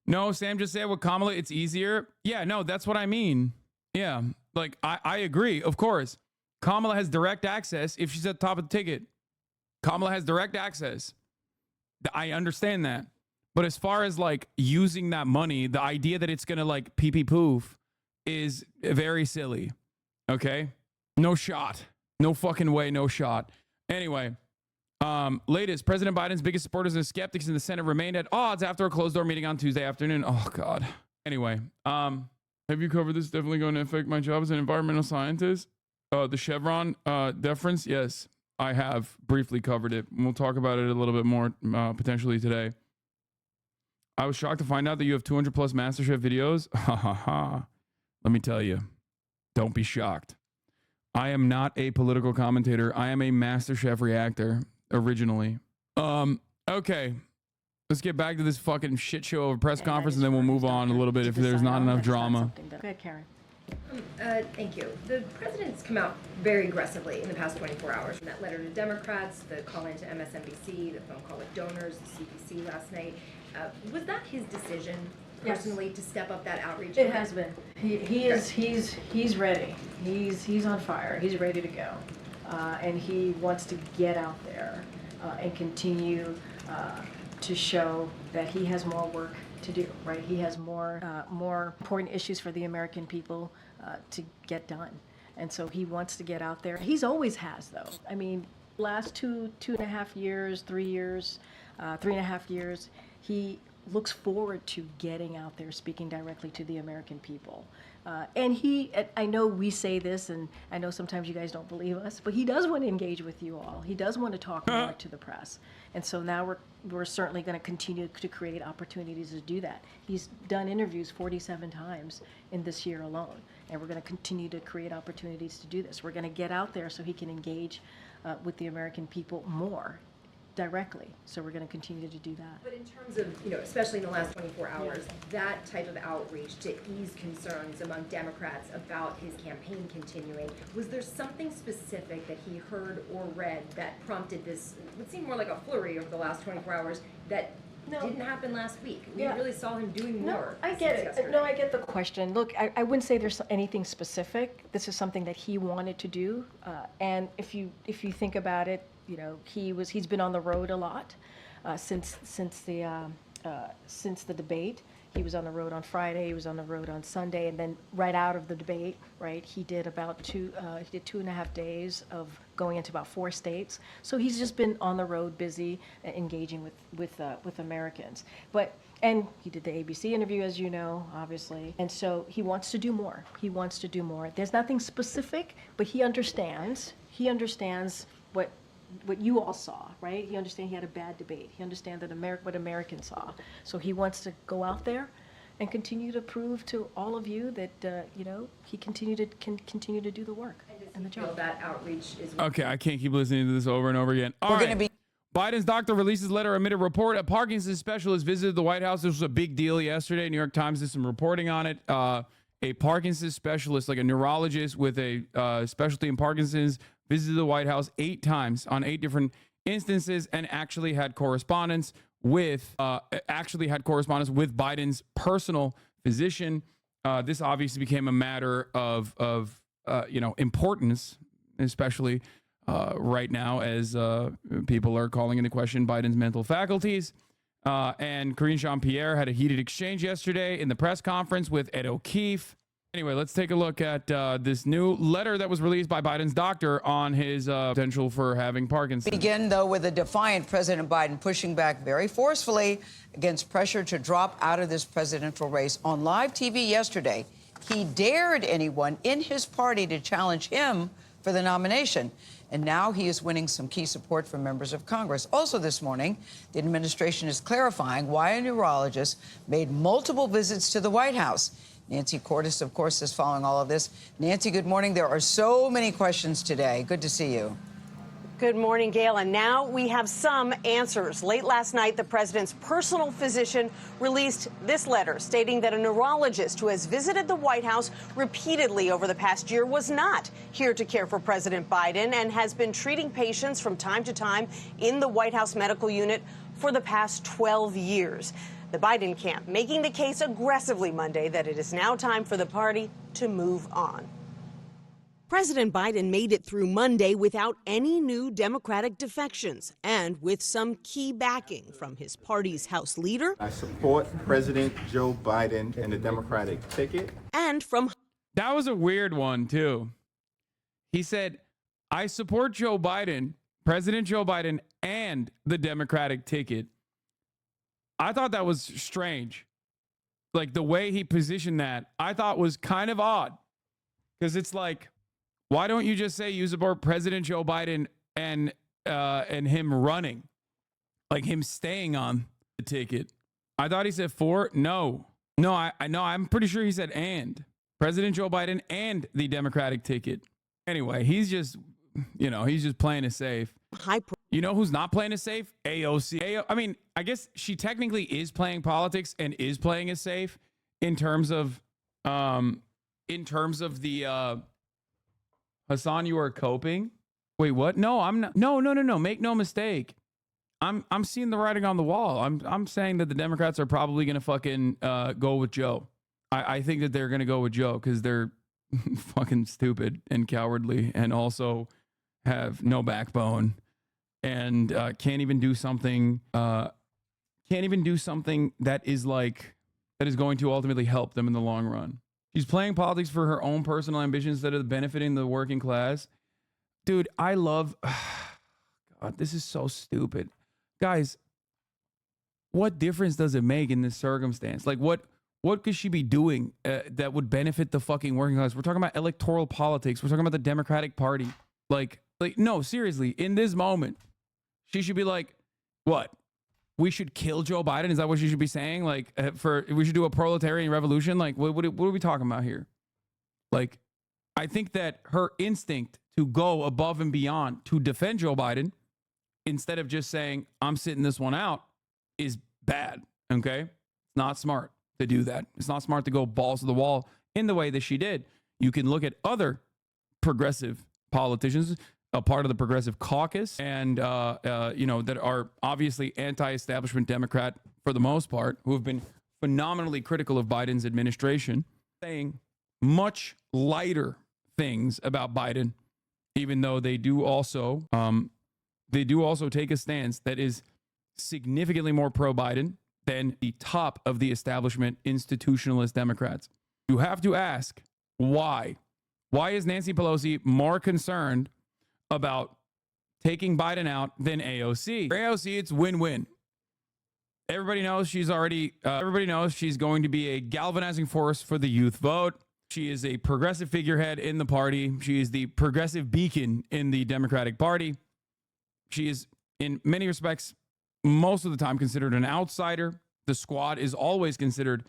No, Sam just said with Kamala, it's easier. Yeah, no, that's what I mean. Yeah, like I agree. Of course, Kamala has direct access if she's at the top of the ticket. Kamala has direct access. I understand that. But as far as like using that money, the idea that it's going to like pee poof is very silly. Okay? No shot. No fucking way, no shot. Anyway, Latest, President Biden's biggest supporters and skeptics in the Senate remained at odds after a closed-door meeting on Tuesday afternoon. Oh, God. Anyway, have you covered this? Definitely going to affect my job as an environmental scientist. The Chevron deference, yes, I have briefly covered it. We'll talk about it a little bit more potentially today. I was shocked to find out that you have 200 plus MasterChef videos. Ha ha ha. Let me tell you, don't be shocked. I am not a political commentator. I am a MasterChef reactor originally. Okay. Let's get back to this fucking shit show of a press conference, and then we'll move on a little bit if there's not enough drama. Go ahead, Karen. Thank you. The president's come out very aggressively in the past 24 hours. From that letter to Democrats, the call into MSNBC, the phone call with donors, the CDC last night. Was that his decision personally to step up that outreach? It has been. He's ready. He's on fire. He's ready to go, and he wants to get out there and continue to show that he has more work to do. Right? He has more important issues for the American people to get done, and so he wants to get out there. He's always has, though. I mean, last 2.5 years, 3 years, 3.5 years, he looks forward to getting out there, speaking directly to the American people. And I know we say this, and I know sometimes you guys don't believe us, but he does want to engage with you all. He does want to talk more to the press. And so now we're certainly going to continue to create opportunities to do that. He's done interviews 47 times in this year alone, and we're going to continue to create opportunities to do this. We're going to get out there so he can engage with the American people more directly. So we're going to continue to do that. But in terms of, especially in the last 24 hours, that type of outreach to ease concerns among Democrats about his campaign continuing, was there something specific that he heard or read that prompted this, would seem more like a flurry over the last 24 hours that didn't happen last week? We really saw him doing more. I get it. Yesterday. No, I get the question. Look, I wouldn't say there's anything specific. This is something that he wanted to do. And if you think about it, he's been on the road a lot since the debate. He was on the road on Friday. He was on the road on Sunday, and then right out of the debate, right, he did about 2.5 days of going into about 4 states. So he's just been on the road, busy, engaging with Americans. And he did the ABC interview, as you know, obviously. And so he wants to do more. He wants to do more. There's nothing specific, but he understands. He understands what you all saw, right? He understands he had a bad debate. He understands that what Americans saw. So he wants to go out there and continue to prove to all of you that he can continue to do the work and the job. That outreach is Okay, I can't keep listening to this over and over again. All right. Biden's doctor releases letter amid a report. A Parkinson specialist visited the White House. This was a big deal yesterday. New York Times did some reporting on it. A Parkinson specialist, like a neurologist with a specialty in Parkinson's, visited the White House 8 times on 8 different instances and actually had correspondence with Biden's personal physician. This obviously became a matter of importance, especially right now as people are calling into question Biden's mental faculties. And Karine Jean-Pierre had a heated exchange yesterday in the press conference with Ed O'Keefe. Anyway, let's take a look at this new letter that was released by Biden's doctor on his potential for having Parkinson's. Begin, though, with a defiant President Biden pushing back very forcefully against pressure to drop out of this presidential race. On live TV yesterday, he dared anyone in his party to challenge him for the nomination. And now he is winning some key support from members of Congress. Also this morning, the administration is clarifying why a neurologist made multiple visits to the White House. Nancy Cordes, of course, is following all of this. Nancy, good morning. There are so many questions today. Good to see you. Good morning, Gail. And now we have some answers. Late last night, the president's personal physician released this letter stating that a neurologist who has visited the White House repeatedly over the past year was not here to care for President Biden and has been treating patients from time to time in the White House medical unit for the past 12 years. The Biden camp making the case aggressively Monday that it is now time for the party to move on. President Biden made it through Monday without any new Democratic defections and with some key backing from his party's House leader. I support President Joe Biden and the Democratic ticket. And from... That was a weird one, too. He said, I support Joe Biden, President Joe Biden, and the Democratic ticket. I thought that was strange. Like the way he positioned that, I thought was kind of odd. Because it's like, why don't you just say you support President Joe Biden and him running? Like him staying on the ticket. I thought he said for. No, I know. I'm pretty sure he said and. President Joe Biden and the Democratic ticket. Anyway, he's just playing it safe. You know who's not playing it safe? AOC. I mean, I guess she technically is playing politics and is playing it safe in terms of the Hassan, you are coping. Wait, what? No, I'm not. No. Make no mistake. I'm seeing the writing on the wall. I'm saying that the Democrats are probably going to fucking go with Joe. I think that they're going to go with Joe because they're fucking stupid and cowardly and also have no backbone and can't even do something that is going to ultimately help them in the long run. She's playing politics for her own personal ambitions that are benefiting the working class. Dude, I love God, this is so stupid. Guys, what difference does it make in this circumstance? Like what could she be doing that would benefit the fucking working class? We're talking about electoral politics. We're talking about the Democratic Party. Like no, seriously, in this moment, she should be like, what? We should kill Joe Biden? Is that what she should be saying? Like, we should do a proletarian revolution? Like, what are we talking about here? Like, I think that her instinct to go above and beyond to defend Joe Biden, instead of just saying, I'm sitting this one out, is bad, okay? It's not smart to do that. It's not smart to go balls to the wall in the way that she did. You can look at other progressive politicians, a part of the progressive caucus, and that are obviously anti-establishment Democrat for the most part, who have been phenomenally critical of Biden's administration, saying much lighter things about Biden, even though they do also take a stance that is significantly more pro-Biden than the top of the establishment institutionalist Democrats. You have to ask why. Why is Nancy Pelosi more concerned about taking Biden out than AOC? For AOC, it's win-win. Everybody knows she's going to be a galvanizing force for the youth vote. She is a progressive figurehead in the party. She is the progressive beacon in the Democratic Party. She is, in many respects, most of the time considered an outsider. The squad is always considered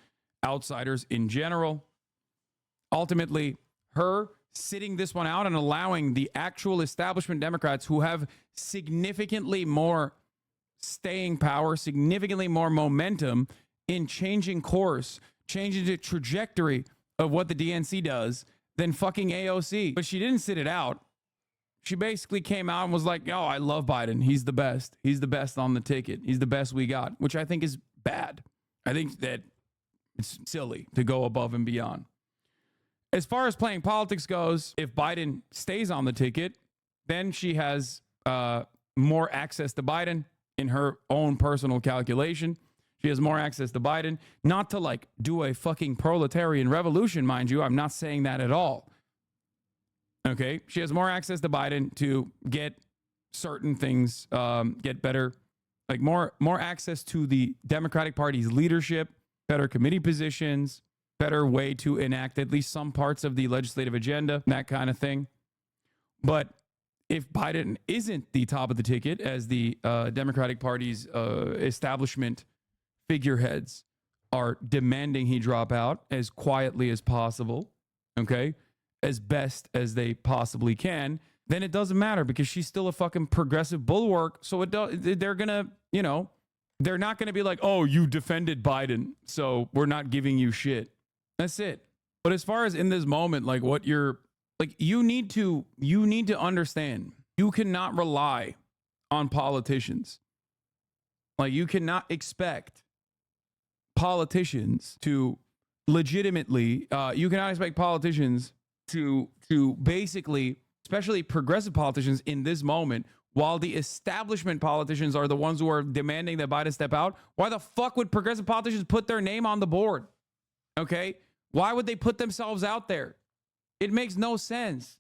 outsiders in general. Ultimately, her sitting this one out and allowing the actual establishment Democrats who have significantly more staying power, significantly more momentum in changing course, changing the trajectory of what the DNC does than fucking AOC. But she didn't sit it out. She basically came out and was like, oh, I love Biden. He's the best. He's the best on the ticket. He's the best we got, which I think is bad. I think that it's silly to go above and beyond. As far as playing politics goes, if Biden stays on the ticket, then she has more access to Biden in her own personal calculation. She has more access to Biden, not to like do a fucking proletarian revolution, mind you. I'm not saying that at all. Okay, she has more access to Biden to get certain things, get better, like more access to the Democratic Party's leadership, better committee positions, better way to enact at least some parts of the legislative agenda, that kind of thing. But if Biden isn't the top of the ticket, as the Democratic Party's establishment figureheads are demanding he drop out as quietly as possible, okay, as best as they possibly can, then it doesn't matter because she's still a fucking progressive bulwark. So they're gonna, they're not gonna be like, oh, you defended Biden, so we're not giving you shit. That's it. But as far as in this moment, like what you're like, you need to understand, you cannot rely on politicians. Like you cannot expect politicians to legitimately, you cannot expect politicians to basically, especially progressive politicians in this moment, while the establishment politicians are the ones who are demanding that Biden step out. Why the fuck would progressive politicians put their name on the board? Okay? Why would they put themselves out there? It makes no sense.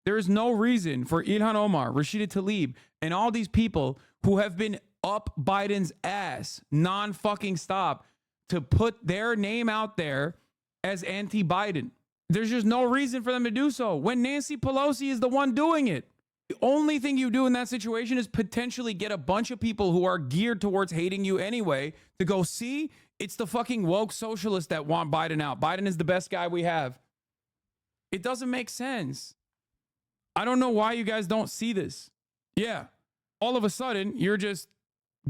There is no reason for Ilhan Omar, Rashida Tlaib, and all these people who have been up Biden's ass non-fucking stop to put their name out there as anti-Biden. There's just no reason for them to do so when Nancy Pelosi is the one doing it. The only thing you do in that situation is potentially get a bunch of people who are geared towards hating you anyway to go, see, it's the fucking woke socialists that want Biden out. Biden is the best guy we have. It doesn't make sense. I don't know why you guys don't see this. Yeah, all of a sudden, you're just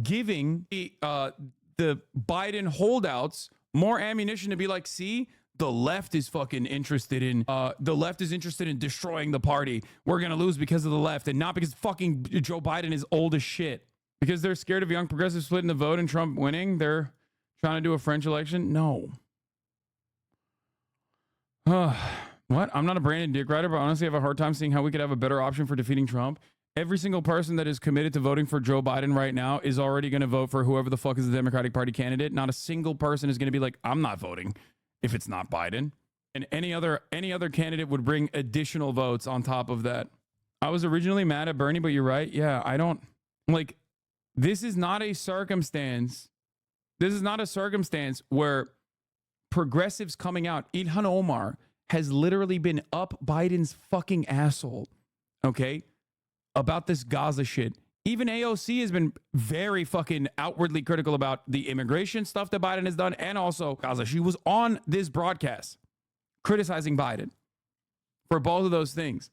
giving the Biden holdouts more ammunition to be like, see, the left is fucking interested in destroying the party. We're going to lose because of the left and not because fucking Joe Biden is old as shit. Because they're scared of young progressives splitting the vote and Trump winning. They're trying to do a French election. No. What? I'm not a Brandon dick rider, but honestly, I have a hard time seeing how we could have a better option for defeating Trump. Every single person that is committed to voting for Joe Biden right now is already going to vote for whoever the fuck is the Democratic Party candidate. Not a single person is going to be like, I'm not voting if it's not Biden. And any other candidate would bring additional votes on top of that. I was originally mad at Bernie, but you're right. Yeah, I don't like, this is not a circumstance. This is not a circumstance where progressives coming out, Ilhan Omar has literally been up Biden's fucking asshole, okay, about this Gaza shit. Even AOC has been very fucking outwardly critical about the immigration stuff that Biden has done and also Gaza. She was on this broadcast criticizing Biden for both of those things.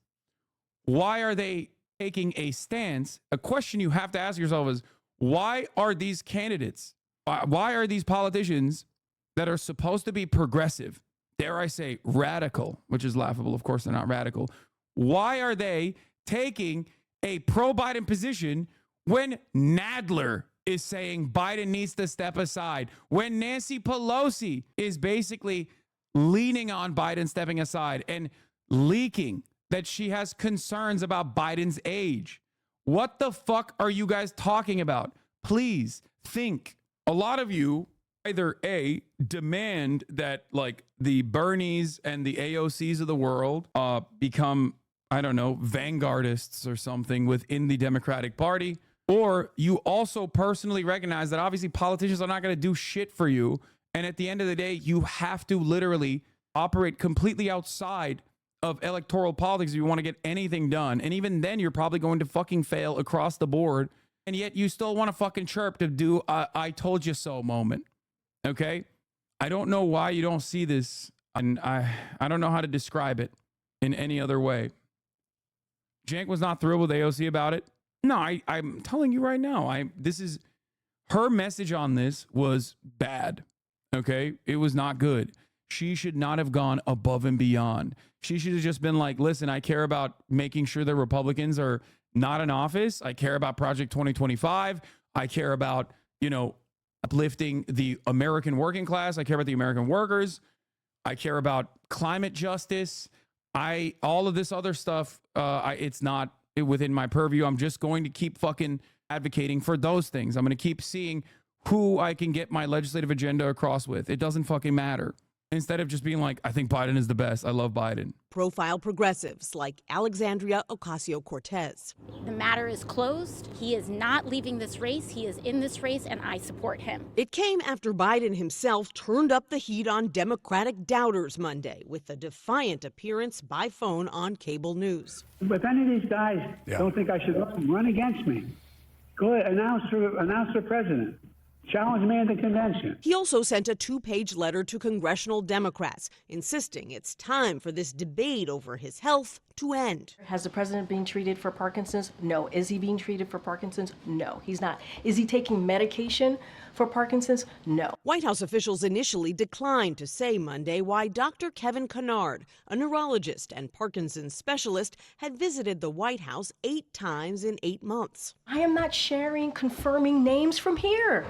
Why are they taking a stance? A question you have to ask yourself is, why are these candidates, why are these politicians that are supposed to be progressive, dare I say radical, which is laughable, of course they're not radical, why are they taking a pro-Biden position when Nadler is saying Biden needs to step aside, when Nancy Pelosi is basically leaning on Biden stepping aside and leaking that she has concerns about Biden's age? What the fuck are you guys talking about? Please think. A lot of you either A, demand that like the Bernies and the AOCs of the world become, I don't know, vanguardists or something within the Democratic Party, or you also personally recognize that obviously politicians are not going to do shit for you. And at the end of the day, you have to literally operate completely outside of electoral politics if you want to get anything done. And even then, you're probably going to fucking fail across the board. And yet you still want to fucking chirp to do a I told you so moment. Okay? I don't know why you don't see this. And I don't know how to describe it in any other way. Jank was not thrilled with AOC about it. No, I'm telling you right now, this is her message on this was bad. Okay? It was not good. She should not have gone above and beyond. She should have just been like, listen, I care about making sure that Republicans are not in office. I care about Project 2025. I care about, uplifting the American working class. I care about the American workers. I care about climate justice. All of this other stuff, it's not within my purview. I'm just going to keep fucking advocating for those things. I'm going to keep seeing who I can get my legislative agenda across with. It doesn't fucking matter. Instead of just being like, I think Biden is the best. I love Biden. Profile progressives like Alexandria Ocasio-Cortez. The matter is closed. He is not leaving this race. He is in this race, and I support him. It came after Biden himself turned up the heat on Democratic doubters Monday with a defiant appearance by phone on cable news. If any of these guys don't think I should run against me, go ahead, announce for president. Challenge me in the convention. He also sent a 2-page letter to congressional Democrats, insisting it's time for this debate over his health to end. Has the president been treated for Parkinson's? No. Is he being treated for Parkinson's? No, he's not. Is he taking medication for Parkinson's? No. White House officials initially declined to say Monday why Dr. Kevin Kennard, a neurologist and Parkinson's specialist, had visited the White House 8 times in 8 months. I am not sharing confirming names from here.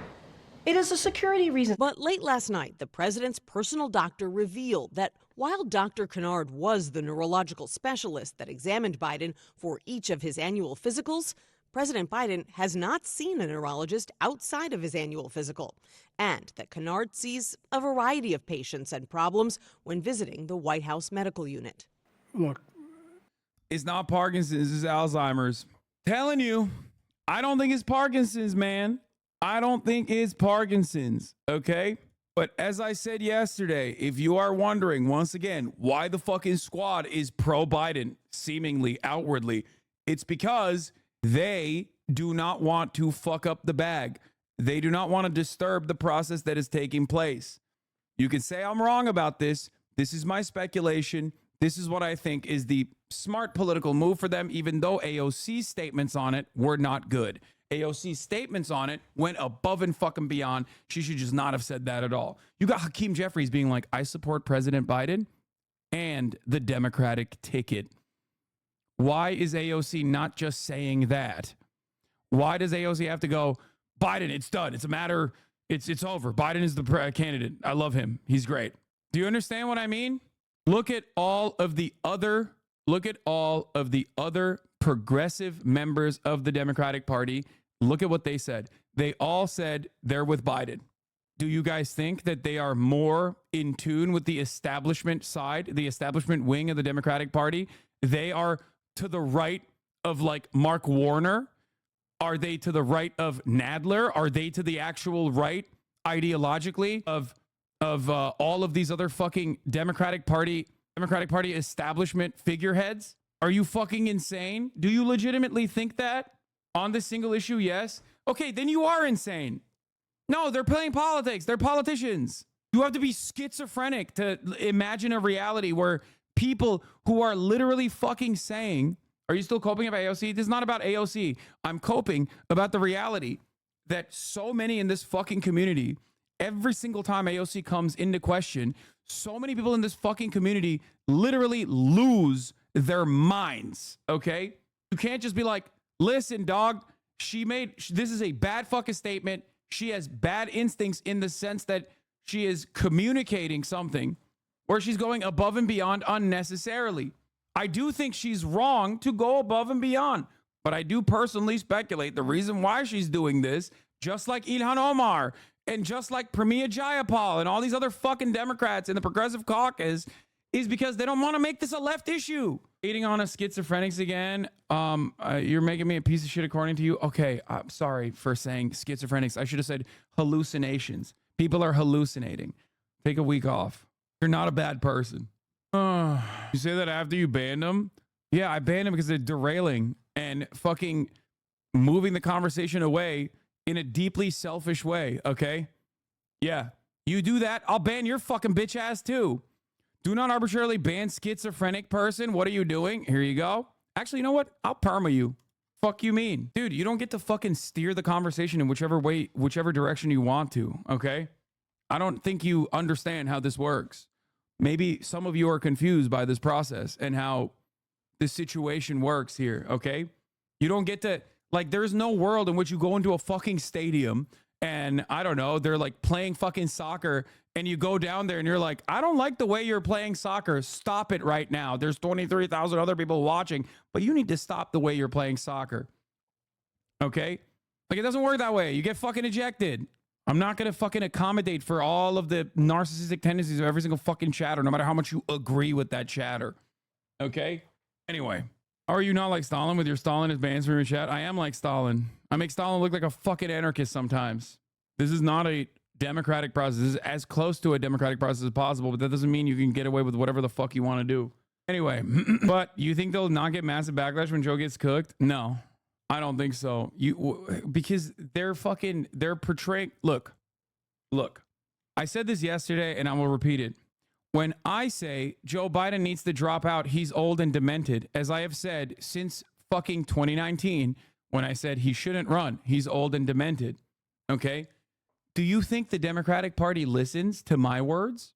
It is a security reason. But late last night, the president's personal doctor revealed that while Dr. Kennard was the neurological specialist that examined Biden for each of his annual physicals, President Biden has not seen a neurologist outside of his annual physical, and that Kennard sees a variety of patients and problems when visiting the White House medical unit. Look, It's not Parkinson's, it's Alzheimer's. Telling you, I don't think it's Parkinson's, man. I don't think it's Parkinson's, okay? But as I said yesterday, if you are wondering, once again, why the fucking squad is pro-Biden, seemingly, outwardly, it's because they do not want to fuck up the bag. They do not want to disturb the process that is taking place. You can say I'm wrong about this. This is my speculation. This is what I think is the smart political move for them, even though AOC's statements on it were not good. AOC's statements on it went above and fucking beyond. She should just not have said that at all. You got Hakeem Jeffries being like, I support President Biden and the Democratic ticket. Why is AOC not just saying that? Why does AOC have to go, Biden, it's done. It's a matter, it's over. Biden is the candidate. I love him. He's great. Do you understand what I mean? Look at all of the other progressive members of the Democratic Party. Look at what they said. They all said they're with Biden. Do you guys think that they are more in tune with the establishment side, the establishment wing of the Democratic Party? They are to the right of like Mark Warner. Are they to the right of Nadler? Are they to the actual right ideologically of all of these other fucking Democratic Party establishment figureheads? Are you fucking insane? Do you legitimately think that on this single issue? Yes. Okay, then you are insane. No, they're playing politics. They're politicians. You have to be schizophrenic to imagine a reality where people who are literally fucking saying, are you still coping about AOC? This is not about AOC. I'm coping about the reality that so many in this fucking community, every single time AOC comes into question, so many people in this fucking community literally lose their minds, okay? You can't just be like, listen, dog, this is a bad fucking statement. She has bad instincts in the sense that she is communicating something where she's going above and beyond unnecessarily. I do think she's wrong to go above and beyond, but I do personally speculate the reason why she's doing this, just like Ilhan Omar and just like Pramila Jayapal and all these other fucking Democrats in the Progressive Caucus, is because they don't want to make this a left issue. Hating on us schizophrenics again. You're making me a piece of shit according to you. Okay, I'm sorry for saying schizophrenics. I should have said hallucinations. People are hallucinating. Take a week off. You're not a bad person. You say that after you banned them? Yeah, I banned them because they're derailing and fucking moving the conversation away in a deeply selfish way, okay? Yeah, you do that, I'll ban your fucking bitch ass too. Do not arbitrarily ban schizophrenic person. What are you doing? Here you go. Actually, you know what? I'll perma you. Fuck you mean? Dude, you don't get to fucking steer the conversation in whichever direction you want to, okay? I don't think you understand how this works. Maybe some of you are confused by this process and how this situation works here, okay? You don't get to, like, there's no world in which you go into a fucking stadium and, I don't know, they're like playing fucking soccer and you go down there and you're like, I don't like the way you're playing soccer. Stop it right now. There's 23,000 other people watching, but you need to stop the way you're playing soccer. Okay? Like, it doesn't work that way. You get fucking ejected. I'm not going to fucking accommodate for all of the narcissistic tendencies of every single fucking chatter, no matter how much you agree with that chatter. Okay? Anyway, are you not like Stalin with your Stalinist bans from your chat? I am like Stalin. I make Stalin look like a fucking anarchist sometimes. This is not a democratic process. This is as close to a democratic process as possible, but that doesn't mean you can get away with whatever the fuck you want to do. Anyway, but you think they'll not get massive backlash when Joe gets cooked? No, I don't think so. Because they're portraying, look, I said this yesterday and I will repeat it. When I say Joe Biden needs to drop out, he's old and demented, as I have said since fucking 2019, when I said he shouldn't run, he's old and demented. Okay? Do you think the Democratic Party listens to my words?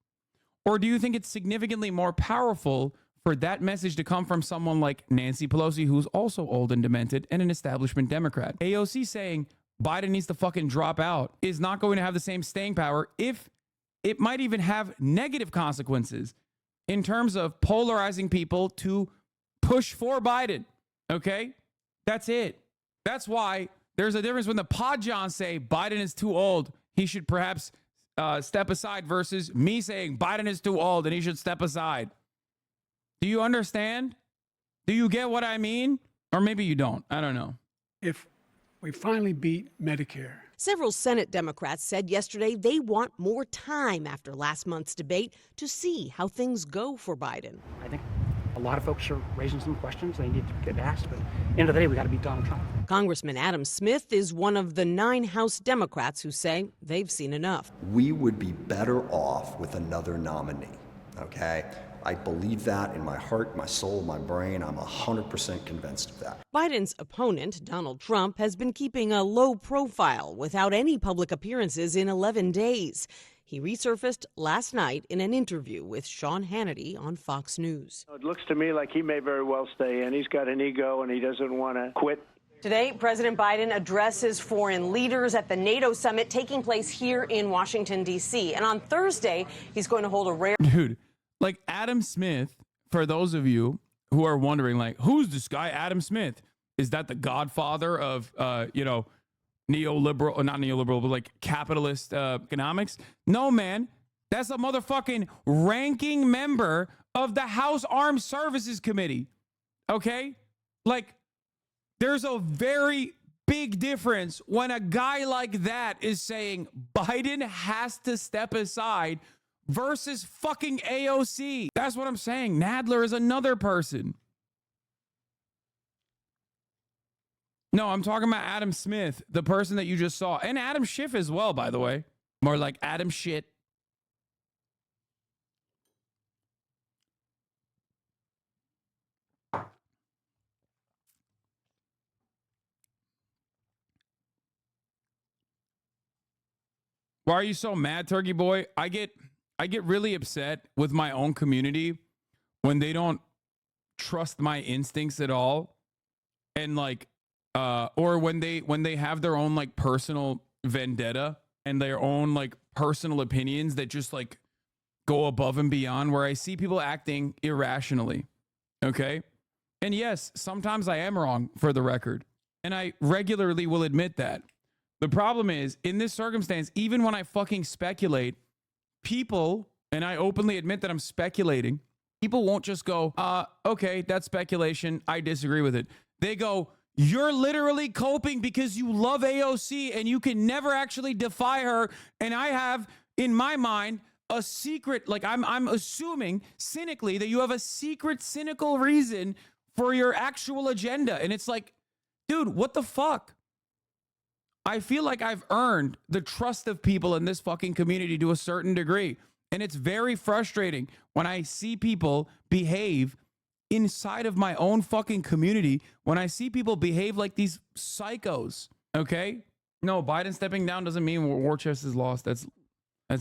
Or do you think it's significantly more powerful for that message to come from someone like Nancy Pelosi, who's also old and demented and an establishment Democrat? AOC saying Biden needs to fucking drop out is not going to have the same staying power, if it might even have negative consequences in terms of polarizing people to push for Biden. Okay? That's it. That's why there's a difference when the Podjons say Biden is too old, he should perhaps step aside, versus me saying Biden is too old and he should step aside. Do you understand? Do you get what I mean? Or maybe you don't. I don't know. If we finally beat Medicare. Several Senate Democrats said yesterday they want more time after last month's debate to see how things go for Biden. I think a lot of folks are raising some questions they need to get asked, but at the end of the day, we got to beat Donald Trump. Congressman Adam Smith is one of the 9 House Democrats who say they've seen enough. We would be better off with another nominee, okay? I believe that in my heart, my soul, my brain. I'm 100% convinced of that. Biden's opponent, Donald Trump, has been keeping a low profile without any public appearances in 11 days. He resurfaced last night in an interview with Sean Hannity on Fox News. It looks to me like he may very well stay in. He's got an ego and he doesn't want to quit. Today, President Biden addresses foreign leaders at the NATO summit taking place here in Washington, D.C. And on Thursday, he's going to hold a rare... Dude, like Adam Smith, for those of you who are wondering, like, who's this guy, Adam Smith? Is that the godfather of, neoliberal, or not neoliberal, but like capitalist economics? No, man. That's a motherfucking ranking member of the House Armed Services Committee. Okay? Like, there's a very big difference when a guy like that is saying Biden has to step aside versus fucking AOC. That's what I'm saying. Nadler is another person. No, I'm talking about Adam Smith, the person that you just saw. And Adam Schiff as well, by the way. More like Adam Shit. Why are you so mad, Turkey Boy? I get really upset with my own community when they don't trust my instincts at all, and like or when they have their own like personal vendetta and their own like personal opinions that just like go above and beyond, where I see people acting irrationally. Okay? And yes, sometimes I am wrong, for the record, and I regularly will admit that. The problem is, in this circumstance, even when I fucking speculate, people, and I openly admit that I'm speculating, people won't just go, okay, that's speculation, I disagree with it. They go, you're literally coping because you love AOC and you can never actually defy her. And I have, in my mind, a secret, like I'm assuming cynically that you have a secret, cynical reason for your actual agenda. And it's like, dude, what the fuck? I feel like I've earned the trust of people in this fucking community to a certain degree. And it's very frustrating when I see people behave inside of my own fucking community, when I see people behave like these psychos, okay? No, Biden stepping down doesn't mean war chest is lost. That's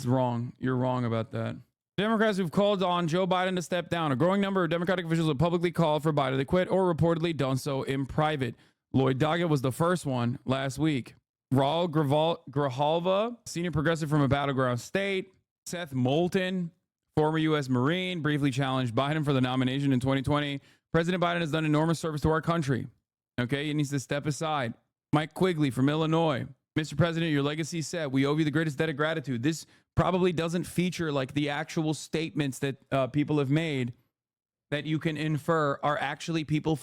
wrong. You're wrong about that. Democrats who've called on Joe Biden to step down. A growing number of Democratic officials have publicly called for Biden to quit or reportedly done so in private. Lloyd Doggett was the first one last week. Raul Grijalva, senior progressive from a battleground state. Seth Moulton, former U.S. Marine, briefly challenged Biden for the nomination in 2020. President Biden has done enormous service to our country. Okay, he needs to step aside. Mike Quigley from Illinois. Mr. President, your legacy said, we owe you the greatest debt of gratitude. This probably doesn't feature like the actual statements that people have made that you can infer are actually people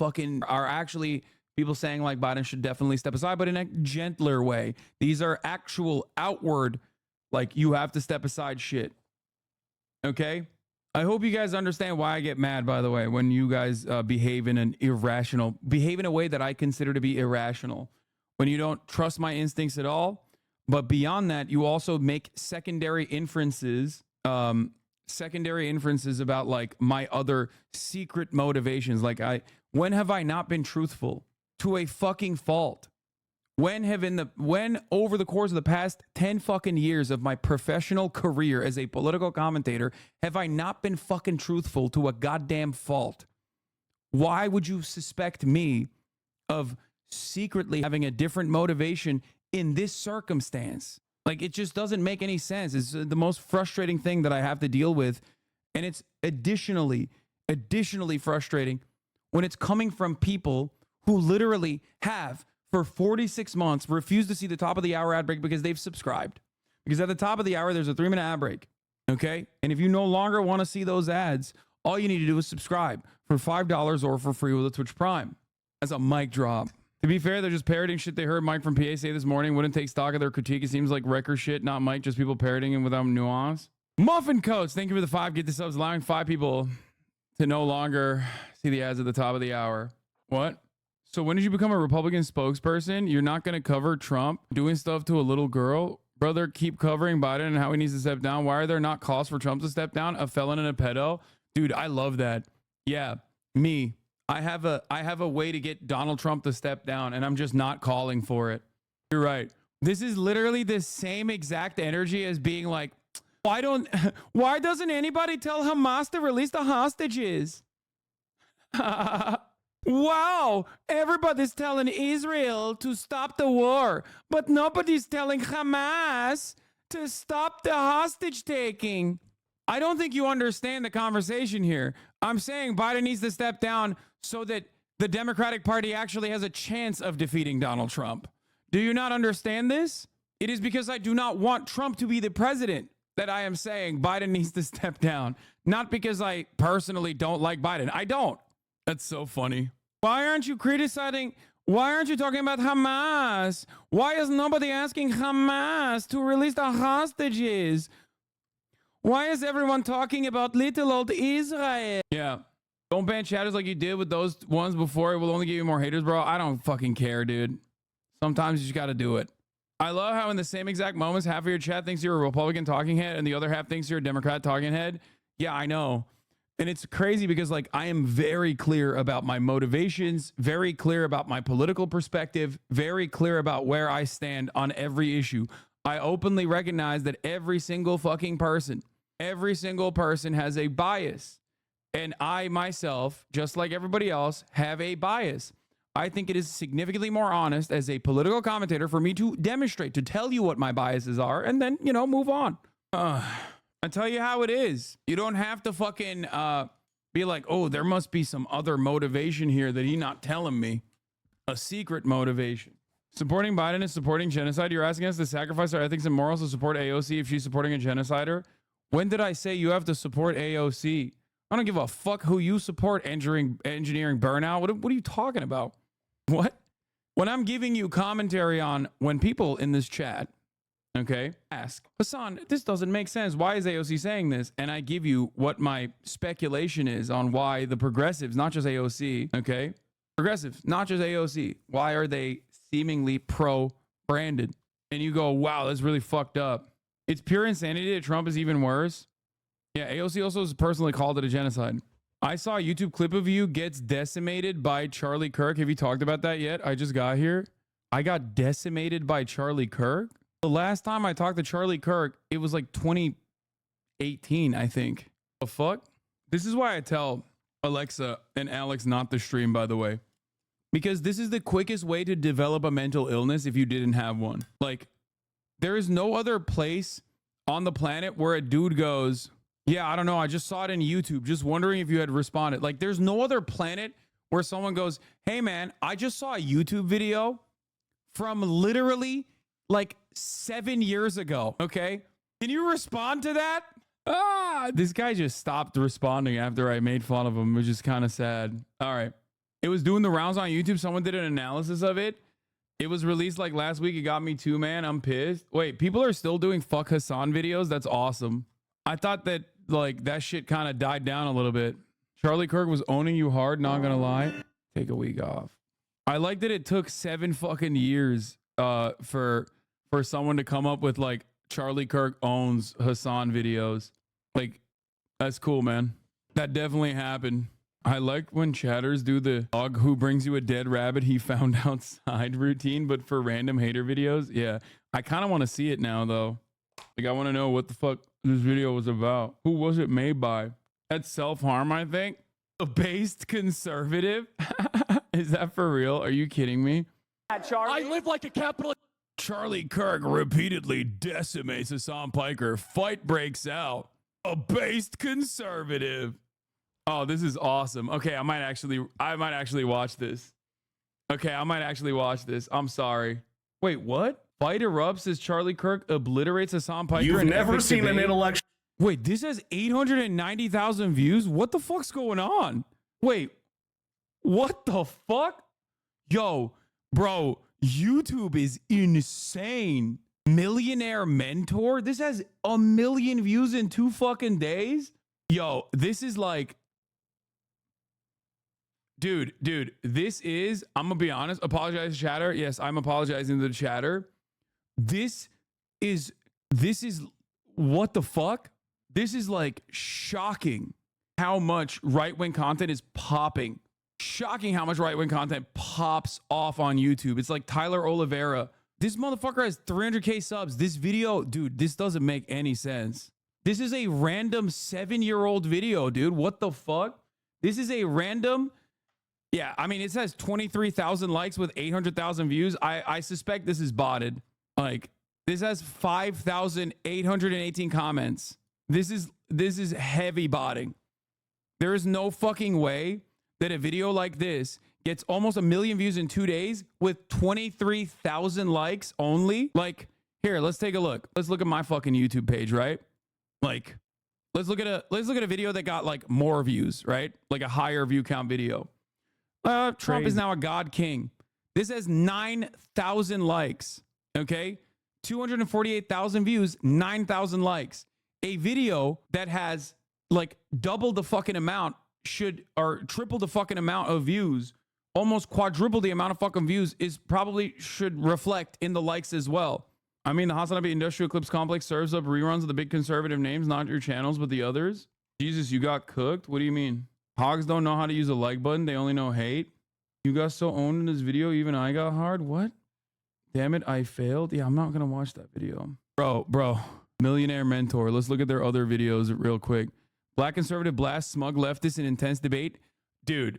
people saying like Biden should definitely step aside, but in a gentler way. These are actual outward, like you have to step aside shit. Okay? I hope you guys understand why I get mad, by the way, when you guys behave in a way that I consider to be irrational. When you don't trust my instincts at all. But beyond that, you also make secondary inferences about like my other secret motivations. Like when have I not been truthful to a fucking fault? When over the course of the past 10 fucking years of my professional career as a political commentator, have I not been fucking truthful to a goddamn fault? Why would you suspect me of secretly having a different motivation in this circumstance? Like, it just doesn't make any sense. It's the most frustrating thing that I have to deal with. And it's additionally frustrating when it's coming from people who literally have, for 46 months, refused to see the top of the hour ad break because they've subscribed. Because at the top of the hour, there's a 3-minute ad break. Okay? And if you no longer want to see those ads, All you need to do is subscribe for $5 or for free with a Twitch Prime. That's a mic drop. To be fair, they're just parroting shit they heard Mike from PA say this morning. Wouldn't take stock of their critique. It seems like wrecker shit, not Mike, just people parroting him without nuance. Muffin Coats, thank you for the 5. Get the subs, allowing 5 people to no longer see the ads at the top of the hour. What? So when did you become a Republican spokesperson? You're not going to cover Trump doing stuff to a little girl? Brother, keep covering Biden and how he needs to step down. Why are there not calls for Trump to step down? A felon and a pedo? Dude, I love that. Yeah, me. I have a way to get Donald Trump to step down, and I'm just not calling for it. You're right. This is literally the same exact energy as being like, why doesn't anybody tell Hamas to release the hostages? Wow, everybody's telling Israel to stop the war, but nobody's telling Hamas to stop the hostage taking. I don't think you understand the conversation here. I'm saying Biden needs to step down so that the Democratic Party actually has a chance of defeating Donald Trump. Do you not understand this? It is because I do not want Trump to be the president that I am saying Biden needs to step down. Not because I personally don't like Biden. I don't. That's so funny. Why aren't you criticizing? Why aren't you talking about Hamas? Why is nobody asking Hamas to release the hostages? Why is everyone talking about little old Israel? Yeah. Don't ban chatters like you did with those ones before. It will only give you more haters, bro. I don't fucking care, dude. Sometimes you just got to do it. I love how in the same exact moments, half of your chat thinks you're a Republican talking head and the other half thinks you're a Democrat talking head. Yeah, I know. And it's crazy because like I am very clear about my motivations, very clear about my political perspective, very clear about where I stand on every issue. I openly recognize that every single person has a bias. And I myself, just like everybody else, have a bias. I think it is significantly more honest as a political commentator for me to demonstrate, to tell you what my biases are, and then, you know, move on. I tell you how it is. You don't have to fucking be like, oh, there must be some other motivation here that he's not telling me. A secret motivation. Supporting Biden is supporting genocide. You're asking us to sacrifice our ethics and morals to support AOC if she's supporting a genocider? When did I say you have to support AOC? I don't give a fuck who you support engineering burnout. What are you talking about? What? When I'm giving you commentary on when people in this chat, okay, ask, Hassan, this doesn't make sense. Why is AOC saying this? And I give you what my speculation is on why the progressives, not just AOC, okay? Progressives, not just AOC. Why are they seemingly pro-branded? And you go, wow, that's really fucked up. It's pure insanity that Trump is even worse. Yeah, AOC also has personally called it a genocide. I saw a YouTube clip of you gets decimated by Charlie Kirk. Have you talked about that yet? I just got here. I got decimated by Charlie Kirk. The last time I talked to Charlie Kirk, it was like 2018, I think. The fuck? This is why I tell Alexa and Alex not to stream, by the way. Because this is the quickest way to develop a mental illness if you didn't have one. Like, there is no other place on the planet where a dude goes, yeah, I don't know, I just saw it in YouTube, just wondering if you had responded. Like, there's no other planet where someone goes, hey, man, I just saw a YouTube video from literally like 7 years ago, okay? Can you respond to that? This guy just stopped responding after I made fun of him, which is kind of sad. All right. It was doing the rounds on YouTube. Someone did an analysis of it. It was released like last week. It got me too, man. I'm pissed. Wait, people are still doing fuck Hassan videos? That's awesome. I thought that like that shit kind of died down a little bit. Charlie Kirk was owning you hard, not gonna lie. Take a week off. I like that it took 7 fucking years for someone to come up with like Charlie Kirk owns Hassan videos. Like, that's cool, man. That definitely happened. I like when chatters do the dog who brings you a dead rabbit he found outside routine, but for random hater videos. Yeah, I kind of want to see it now, though. Like, I want to know what the fuck this video was about. Who was it made by? That's self-harm, I think. A based conservative? Is that for real? Are you kidding me? I live like a capitalist. Charlie Kirk repeatedly decimates Hassan Piker. Fight breaks out. A based conservative. Oh, this is awesome. Okay, I might actually watch this. Okay, I might actually watch this. I'm sorry. Wait, what? Fight erupts as Charlie Kirk obliterates Hassan Piker. You've in never epic seen an debate? intellectual. Wait, this has 890,000 views? What the fuck's going on? Wait, what the fuck? Yo, bro, YouTube is insane. Millionaire Mentor? This has 1 million views in 2 fucking days? Yo, this is like... Dude, this is... I'm gonna be honest. Apologize to chatter. Yes, I'm apologizing to the chatter. This is... What the fuck? This is like shocking how much right-wing content is popping. Shocking how much right-wing content pops off on YouTube. It's like Tyler Oliveira. This motherfucker has 300K subs. This video, dude, this doesn't make any sense. This is a random 7-year-old video, dude. What the fuck? This is a random... Yeah, I mean, it says 23,000 likes with 800,000 views. I suspect this is botted. Like, this has 5,818 comments. This is heavy botting. There is no fucking way that a video like this gets almost 1 million views in 2 days with 23,000 likes only. Like, here, let's take a look. Let's look at my fucking YouTube page, right? Like, let's look at a video that got like more views, right? Like a higher view count video. Trump is now a God King. This has 9,000 likes. Okay, 248,000 views, 9,000 likes. A video that has like double the fucking amount or triple the fucking amount of views, almost quadruple the amount of fucking views should reflect in the likes as well. I mean, the Hasanabi Industrial Eclipse Complex serves up reruns of the big conservative names, not your channels, but the others. Jesus, you got cooked? What do you mean? Hogs don't know how to use a like button. They only know hate. You got so owned in this video, even I got hard. What? Damn it, I failed. Yeah, I'm not going to watch that video. Bro. Millionaire Mentor. Let's look at their other videos real quick. Black conservative blast smug leftist in intense debate. Dude.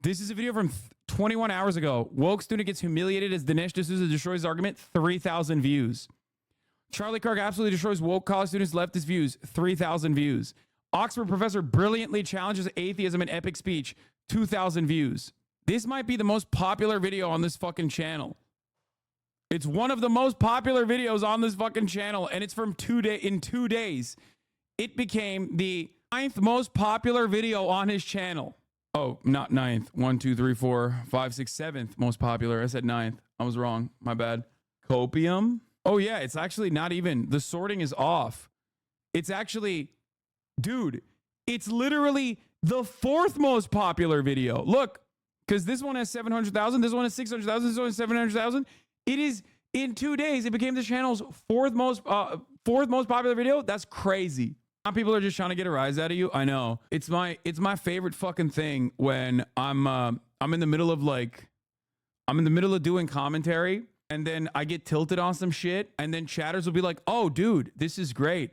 This is a video from 21 hours ago. Woke student gets humiliated as Dinesh D'Souza destroys argument. 3,000 views. Charlie Kirk absolutely destroys woke college students' leftist views. 3,000 views. Oxford professor brilliantly challenges atheism in epic speech. 2,000 views. This might be the most popular video on this fucking channel. It's one of the most popular videos on this fucking channel, and it's from in 2 days. It became the 9th most popular video on his channel. Oh, not 9th. 1, 2, 3, 4, 5, 6, 7th most popular. I said 9th. I was wrong. My bad. Copium? Oh, yeah. It's actually not even. The sorting is off. It's actually... Dude, it's literally the 4th most popular video. Look, because this one has 700,000. This one has 600,000. This one has 700,000. It is, in 2 days, it became the channel's 4th most popular video. That's crazy. Some people are just trying to get a rise out of you. I know. It's my favorite fucking thing when I'm in the middle of doing commentary, and then I get tilted on some shit, and then chatters will be like, "Oh, dude, this is great.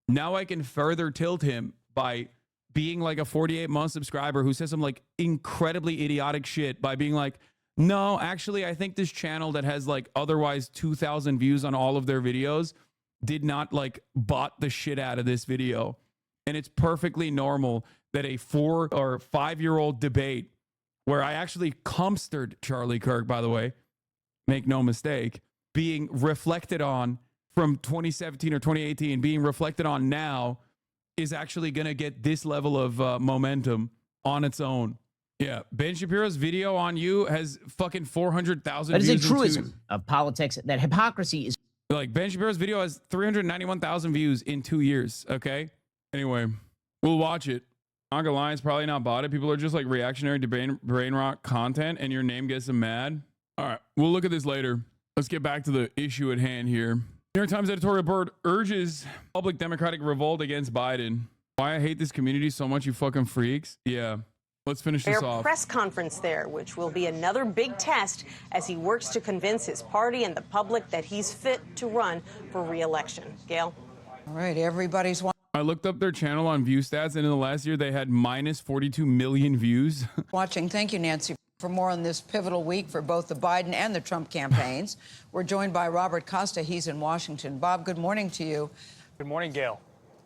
Now I can further tilt him by being like a 48-month subscriber who says some like incredibly idiotic shit by being like, no, actually, I think this channel that has like otherwise 2,000 views on all of their videos did not like bot the shit out of this video. And it's perfectly normal that a 4 or 5-year-old debate where I actually comstered Charlie Kirk, by the way, make no mistake, being reflected on from 2017 or 2018, being reflected on now is actually going to get this level of momentum on its own. Yeah, Ben Shapiro's video on you has fucking 400,000 views. That is a truism of politics, that hypocrisy is... Like, Ben Shapiro's video has 391,000 views in 2 years, okay? Anyway, we'll watch it. Not gonna lie, it's probably not botted. People are just like reactionary to brain rot content, and your name gets them mad. All right, we'll look at this later. Let's get back to the issue at hand here. New York Times editorial board urges public Democratic revolt against Biden. Why I hate this community so much, you fucking freaks. Yeah. Let's finish this off. Press conference there, which will be another big test as he works to convince his party and the public that he's fit to run for re-election. Gail? All right, everybody's... I looked up their channel on view stats, and in the last year, they had minus 42 million views. Watching. Thank you, Nancy. For more on this pivotal week for both the Biden and the Trump campaigns, we're joined by Robert Costa. He's in Washington. Bob, good morning to you. Good morning, Gail.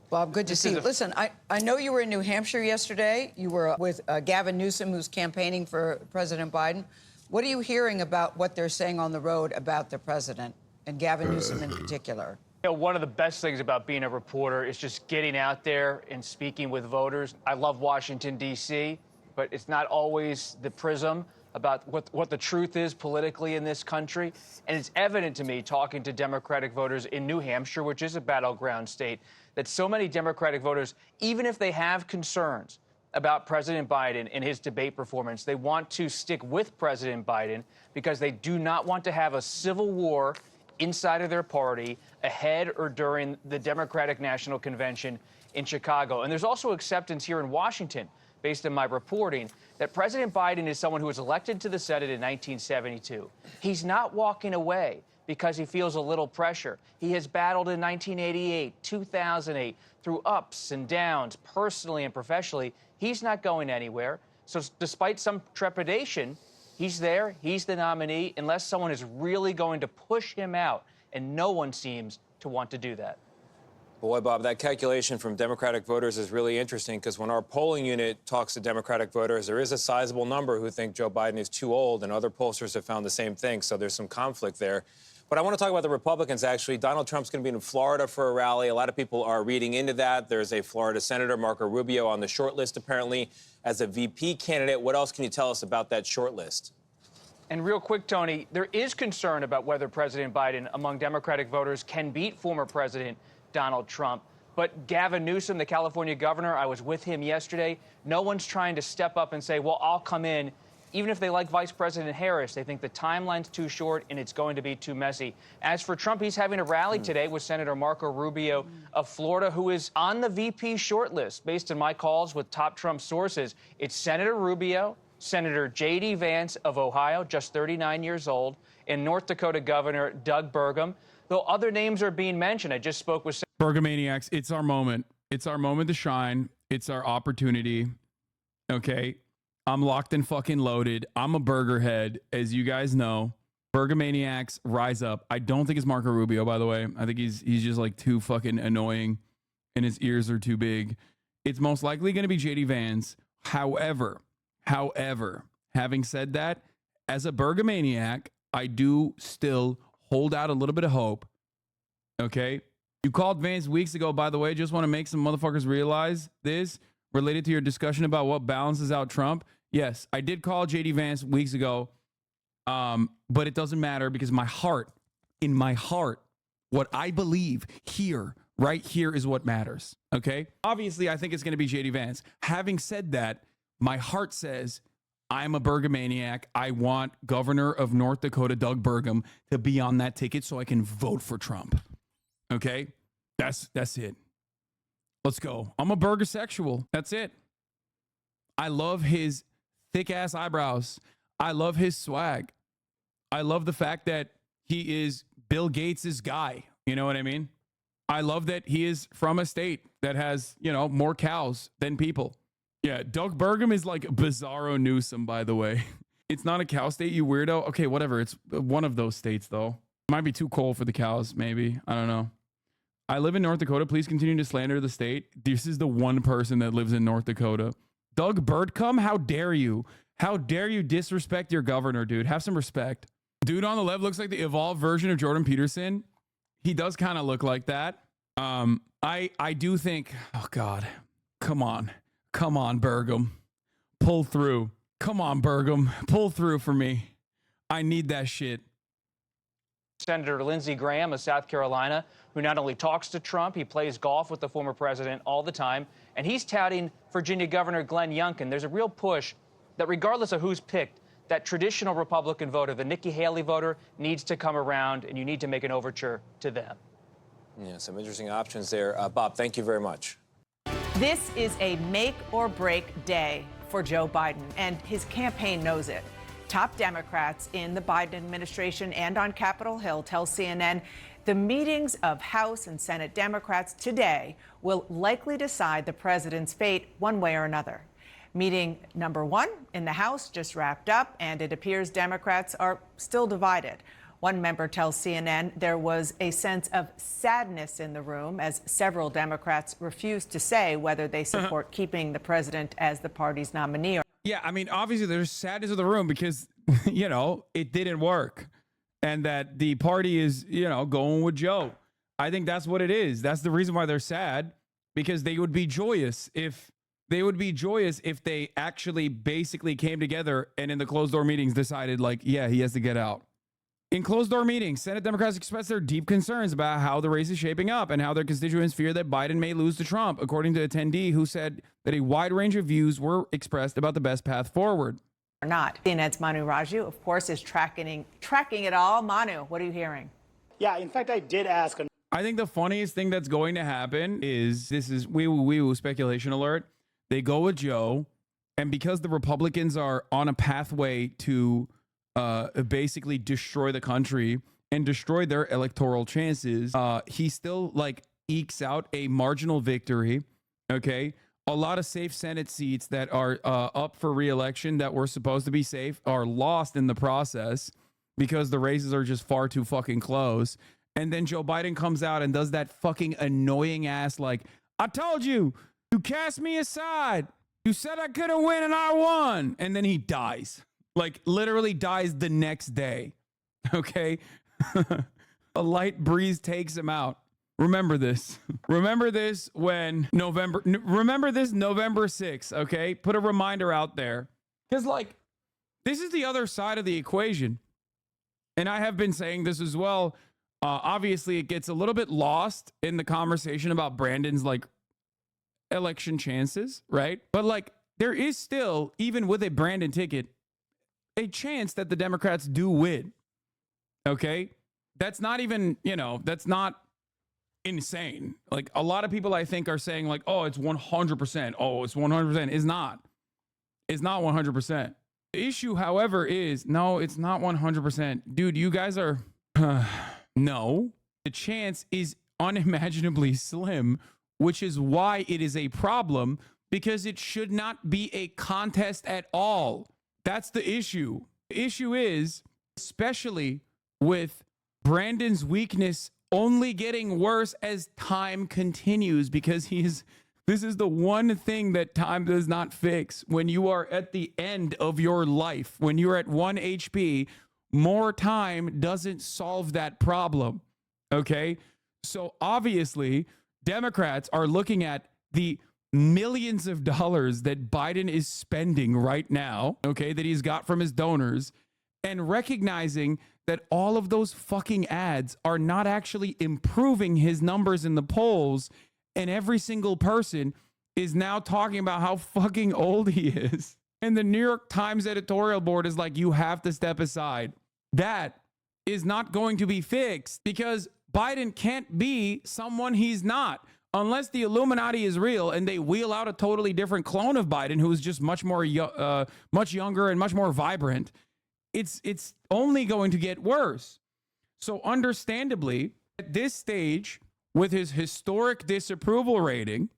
Bob, good to see you. Listen, I know you were in New Hampshire yesterday. You were with Gavin Newsom, who's campaigning for President Biden. What are you hearing about what they're saying on the road about the president, and Gavin Newsom in particular? You know, one of the best things about being a reporter is just getting out there and speaking with voters. I love Washington, D.C., but it's not always the prism about what the truth is politically in this country. And it's evident to me, talking to Democratic voters in New Hampshire, which is a battleground state, that so many Democratic voters, even if they have concerns about President Biden and his debate performance, they want to stick with President Biden because they do not want to have a civil war inside of their party ahead or during the Democratic National Convention in Chicago. And there's also acceptance here in Washington, based on my reporting, that President Biden is someone who was elected to the Senate in 1972. He's not walking away because he feels a little pressure. He has battled in 1988, 2008, through ups and downs, personally and professionally. He's not going anywhere. So despite some trepidation, he's there, he's the nominee, unless someone is really going to push him out, and no one seems to want to do that. Boy, Bob, that calculation from Democratic voters is really interesting because when our polling unit talks to Democratic voters, there is a sizable number who think Joe Biden is too old, and other pollsters have found the same thing, so there's some conflict there. But I want to talk about the Republicans, actually. Donald Trump's going to be in Florida for a rally. A lot of people are reading into that. There's a Florida Senator, Marco Rubio, on the short list, apparently, as a VP candidate. What else can you tell us about that short list? And real quick, Tony, there is concern about whether President Biden, among Democratic voters, can beat former President Donald Trump. But Gavin Newsom, the California governor, I was with him yesterday. No one's trying to step up and say, well, I'll come in. Even if they like Vice President Harris, they think the timeline's too short and it's going to be too messy. As for Trump, he's having a rally today with Senator Marco Rubio of Florida, who is on the VP shortlist. Based on my calls with top Trump sources, it's Senator Rubio, Senator J.D. Vance of Ohio, just 39 years old, and North Dakota Governor Doug Burgum. Though other names are being mentioned, I just spoke with Burgomaniacs. It's our moment. It's our moment to shine. It's our opportunity. Okay. I'm locked and fucking loaded. I'm a burger head, as you guys know. Burgomaniacs, rise up. I don't think it's Marco Rubio, by the way. I think he's just like too fucking annoying and his ears are too big. It's most likely going to be JD Vance. However, having said that, as a Burgomaniac, I do still hold out a little bit of hope. Okay? You called Vance weeks ago, by the way. Just want to make some motherfuckers realize this related to your discussion about what balances out Trump. Yes, I did call JD Vance weeks ago, but it doesn't matter because in my heart, what I believe here, right here is what matters. Okay? Obviously, I think it's going to be JD Vance. Having said that, my heart says I'm a Burgomaniac. I want Governor of North Dakota, Doug Burgum, to be on that ticket so I can vote for Trump. Okay? That's it. Let's go. I'm a burgersexual. That's it. I love his thick-ass eyebrows. I love his swag. I love the fact that he is Bill Gates' guy. You know what I mean? I love that he is from a state that has, more cows than people. Yeah, Doug Burgum is like Bizarro Newsom, by the way. It's not a cow state, you weirdo. Okay, whatever. It's one of those states, though. Might be too cold for the cows, maybe. I don't know. I live in North Dakota. Please continue to slander the state. This is the one person that lives in North Dakota. Doug Burgum, how dare you? How dare you disrespect your governor, dude? Have some respect. Dude on the left looks like the evolved version of Jordan Peterson. He does kind of look like that. I do think, oh God, come on, Burgum, pull through. Come on, Burgum, pull through for me. I need that shit. Senator Lindsey Graham of South Carolina, who not only talks to Trump, he plays golf with the former president all the time, and he's touting Virginia Governor Glenn Youngkin. There's a real push that regardless of who's picked, that traditional Republican voter, the Nikki Haley voter, needs to come around, and you need to make an overture to them. Yeah, some interesting options there. Bob, thank you very much. This is a make or break day for Joe Biden, and his campaign knows it. Top Democrats in the Biden administration and on Capitol Hill tell CNN the meetings of House and Senate Democrats today will likely decide the president's fate one way or another. Meeting number one in the House just wrapped up, and it appears Democrats are still divided. One member tells CNN there was a sense of sadness in the room as several Democrats refused to say whether they support keeping the president as the party's nominee. Yeah, I mean, obviously there's sadness in the room because, it didn't work and that the party is, going with Joe. I think that's what it is. That's the reason why they're sad, because they would be joyous if they actually basically came together and in the closed door meetings decided like, yeah, he has to get out. In closed door meetings, Senate Democrats expressed their deep concerns about how the race is shaping up and how their constituents fear that Biden may lose to Trump, according to attendee who said that a wide range of views were expressed about the best path forward. Or not. CNN's Manu Raju, of course, is tracking it all. Manu, what are you hearing? Yeah, in fact, I did ask. I think the funniest thing that's going to happen is, this is wee-woo speculation alert. They go with Joe, and because the Republicans are on a pathway to basically destroy the country and destroy their electoral chances, he still like ekes out a marginal victory. Okay, a lot of safe Senate seats that are up for re-election that were supposed to be safe are lost in the process because the races are just far too fucking close. And then Joe Biden comes out and does that fucking annoying ass like, I told you, you cast me aside. You said I couldn't win and I won. And then he dies. Like literally dies the next day. Okay. A light breeze takes him out. Remember this. Remember this November 6th. Okay. Put a reminder out there. Because like, this is the other side of the equation. And I have been saying this as well. Obviously it gets a little bit lost in the conversation about Brandon's like election chances. Right. But like there is still, even with a Brandon ticket, a chance that the Democrats do win. Okay. That's not even, that's not insane. Like a lot of people I think are saying like, oh, it's 100%. Oh, it's 100%. It's not 100%. The issue, however, is no, it's not 100%. Dude, you guys are, no, the chance is unimaginably slim, which is why it is a problem, because it should not be a contest at all. That's the issue. The issue is, especially with Brandon's weakness only getting worse as time continues, because this is the one thing that time does not fix. When you are at the end of your life, when you're at 1 HP, more time doesn't solve that problem. Okay? So obviously, Democrats are looking at the millions of dollars that Biden is spending right now, okay, that he's got from his donors, and recognizing that all of those fucking ads are not actually improving his numbers in the polls, and every single person is now talking about how fucking old he is. And the New York Times editorial board is like, you have to step aside. That is not going to be fixed, because Biden can't be someone he's not. Unless the Illuminati is real and they wheel out a totally different clone of Biden who is just much younger and much more vibrant, it's only going to get worse. So understandably, at this stage, with his historic disapproval rating,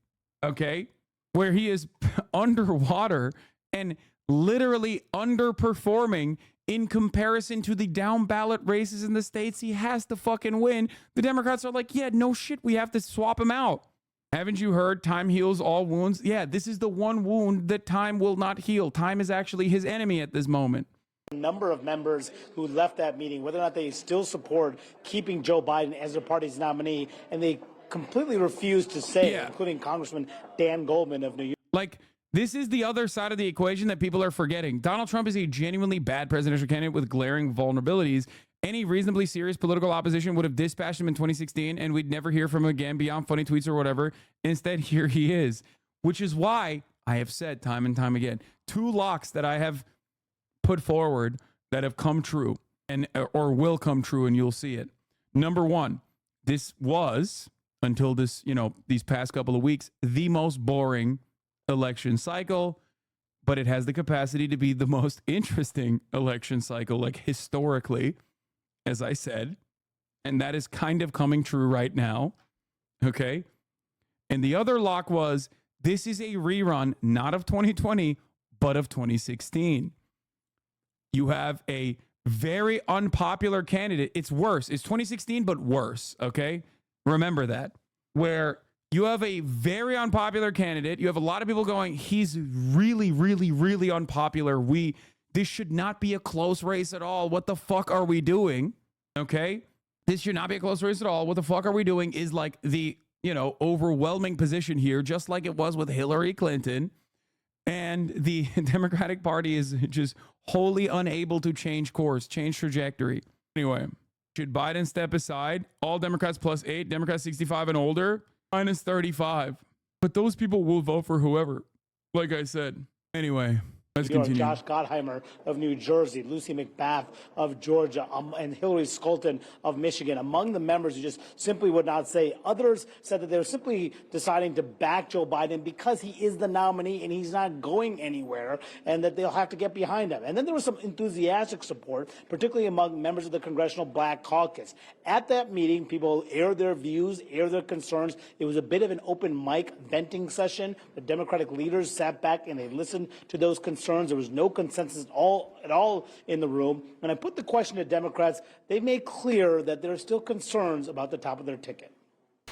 okay, where he is underwater and literally underperforming in comparison to the down ballot races in the states he has to fucking win, the Democrats are like, yeah, no shit, we have to swap him out. Haven't you heard time heals all wounds? Yeah, this is the one wound that time will not heal. Time is actually his enemy at this moment. A number of members who left that meeting, whether or not they still support keeping Joe Biden as their party's nominee, and they completely refused to say, including Congressman Dan Goldman of New York. Like, this is the other side of the equation that people are forgetting. Donald Trump is a genuinely bad presidential candidate with glaring vulnerabilities. Any reasonably serious political opposition would have dispatched him in 2016, and we'd never hear from him again beyond funny tweets or whatever. Instead, here he is, which is why I have said time and time again, 2 locks that I have put forward that have come true and or will come true, and you'll see it. Number 1, this was, until this, these past couple of weeks, the most boring election cycle, but it has the capacity to be the most interesting election cycle, like historically, as I said, and that is kind of coming true right now. Okay. And the other lock was, this is a rerun, not of 2020, but of 2016. You have a very unpopular candidate. It's worse. It's 2016, but worse. Okay. Remember that, where you have a very unpopular candidate. You have a lot of people going, he's really, really, really unpopular. This should not be a close race at all. What the fuck are we doing? Okay. This should not be a close race at all. What the fuck are we doing is like the, overwhelming position here, just like it was with Hillary Clinton. And the Democratic Party is just wholly unable to change course, change trajectory. Anyway, should Biden step aside? All Democrats +8, Democrats 65 and older, -35. But those people will vote for whoever, like I said. Anyway, let's continue. Josh Gottheimer of New Jersey, Lucy McBath of Georgia, and Hillary Scholten of Michigan, among the members who just simply would not say. Others said that they're simply deciding to back Joe Biden because he is the nominee and he's not going anywhere, and that they'll have to get behind him. And then there was some enthusiastic support, particularly among members of the Congressional Black Caucus. At that meeting, people aired their views, aired their concerns. It was a bit of an open mic venting session. The Democratic leaders sat back and they listened to those concerns. There was no consensus at all in the room. When I put the question to Democrats, they made clear that there are still concerns about the top of their ticket.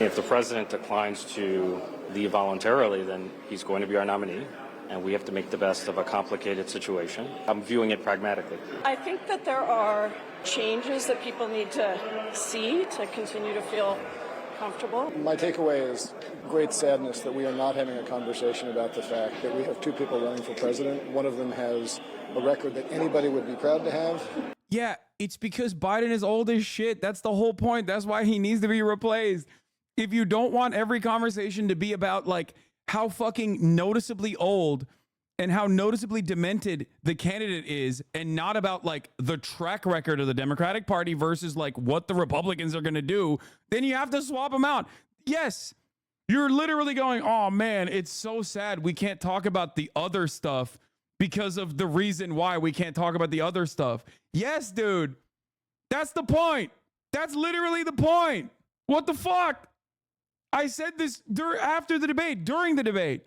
If the president declines to leave voluntarily, then he's going to be our nominee, and we have to make the best of a complicated situation. I'm viewing it pragmatically. I think that there are changes that people need to see to continue to feel comfortable. My takeaway is great sadness that we are not having a conversation about the fact that we have two people running for president. One of them has a record that anybody would be proud to have. Yeah, it's because Biden is old as shit. That's the whole point. That's why he needs to be replaced. If you don't want every conversation to be about like how fucking noticeably old and how noticeably demented the candidate is, and not about like the track record of the Democratic Party versus like what the Republicans are going to do, then you have to swap them out. Yes, you're literally going, oh man, it's so sad we can't talk about the other stuff because of the reason why we can't talk about the other stuff. Yes, dude, that's the point. That's literally the point. What the fuck? I said this after the debate, during the debate.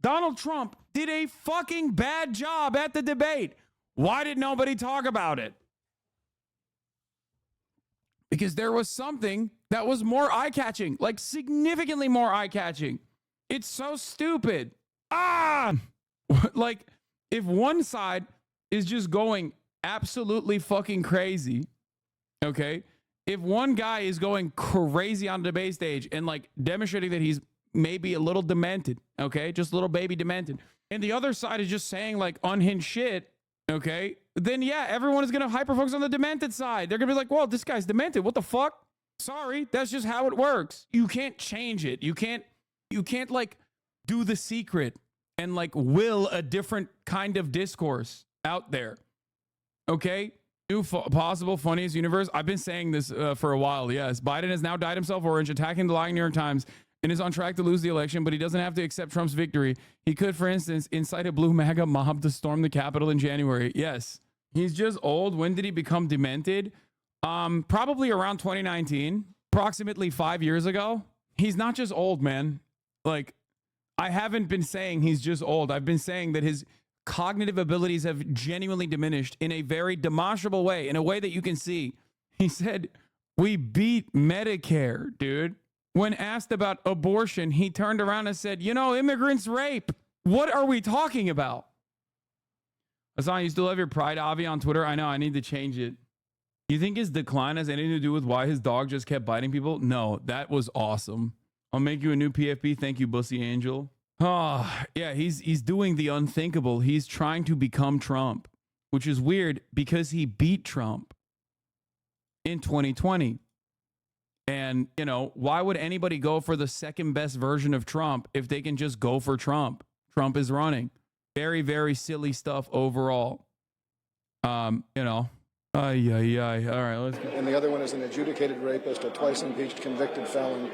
Donald Trump did a fucking bad job at the debate. Why did nobody talk about it? Because there was something that was more eye-catching, like significantly more eye-catching. It's so stupid. Like, if one side is just going absolutely fucking crazy, okay? If one guy is going crazy on the debate stage and like demonstrating that he's maybe a little demented, okay? Just a little baby demented. And the other side is just saying like unhinged shit, okay? Then yeah, everyone is going to hyper-focus on the demented side. They're going to be like, well, this guy's demented. What the fuck? Sorry, that's just how it works. You can't change it. You can't like do The Secret and like will a different kind of discourse out there, okay? New possible funniest universe. I've been saying this for a while. Yes, Biden has now dyed himself orange, attacking the lying New York Times, and is on track to lose the election, but he doesn't have to accept Trump's victory. He could, for instance, incite a blue MAGA mob to storm the Capitol in January. Yes, he's just old. When did he become demented? Probably around 2019, approximately 5 years ago. He's not just old, man. Like, I haven't been saying he's just old. I've been saying that his cognitive abilities have genuinely diminished in a very demonstrable way, in a way that you can see. He said, we beat Medicare, dude. When asked about abortion, he turned around and said, immigrants rape. What are we talking about? Hassan, you still have your Pride Avi on Twitter? I know, I need to change it. You think his decline has anything to do with why his dog just kept biting people? No, that was awesome. I'll make you a new PFP. Thank you, Bussy Angel. Oh, yeah, he's doing the unthinkable. He's trying to become Trump, which is weird because he beat Trump in 2020. And, why would anybody go for the second best version of Trump if they can just go for Trump? Trump is running. Very, very silly stuff overall. All right, let's go. And the other one is an adjudicated rapist, a twice impeached convicted felon.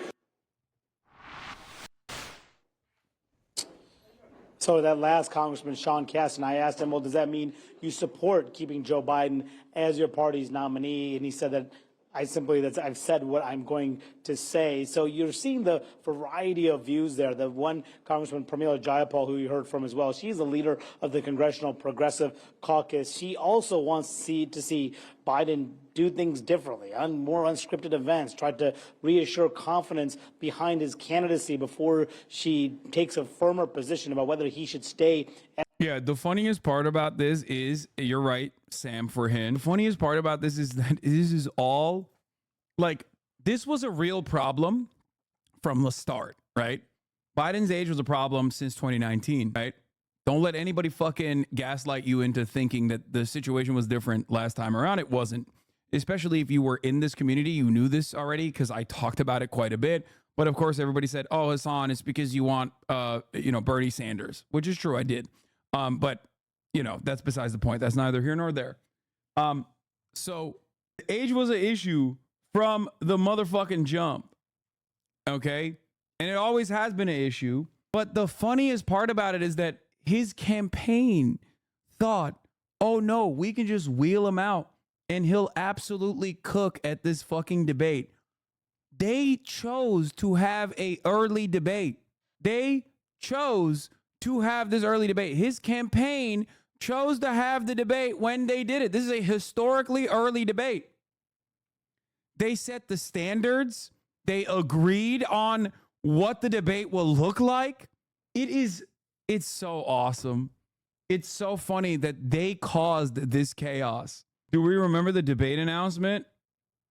So that last Congressman Sean Casten, I asked him, well, does that mean you support keeping Joe Biden as your party's nominee? And he said that I've said what I'm going to say. So you're seeing the variety of views there. The one Congressman Pramila Jayapal, who you heard from as well, she's the leader of the Congressional Progressive Caucus. She also wants to see Biden do things differently, on more unscripted events, tried to reassure confidence behind his candidacy before she takes a firmer position about whether he should stay. Yeah, the funniest part about this is, you're right, Sam, for him. The funniest part about this is that this is all like, this was a real problem from the start, right? Biden's age was a problem since 2019, right? Don't let anybody fucking gaslight you into thinking that the situation was different last time around. It wasn't. Especially if you were in this community, you knew this already because I talked about it quite a bit. But of course, everybody said, "Oh, Hassan, it's because you want, Bernie Sanders," which is true. I did, but that's besides the point. That's neither here nor there. So age was an issue from the motherfucking jump. Okay, and it always has been an issue. But the funniest part about it is that his campaign thought, "Oh no, we can just wheel him out and he'll absolutely cook at this fucking debate." They chose to have a early debate. They chose to have this early debate. His campaign chose to have the debate when they did it. This is a historically early debate. They set the standards. They agreed on what the debate will look like. It's so awesome. It's so funny that they caused this chaos. Do we remember the debate announcement?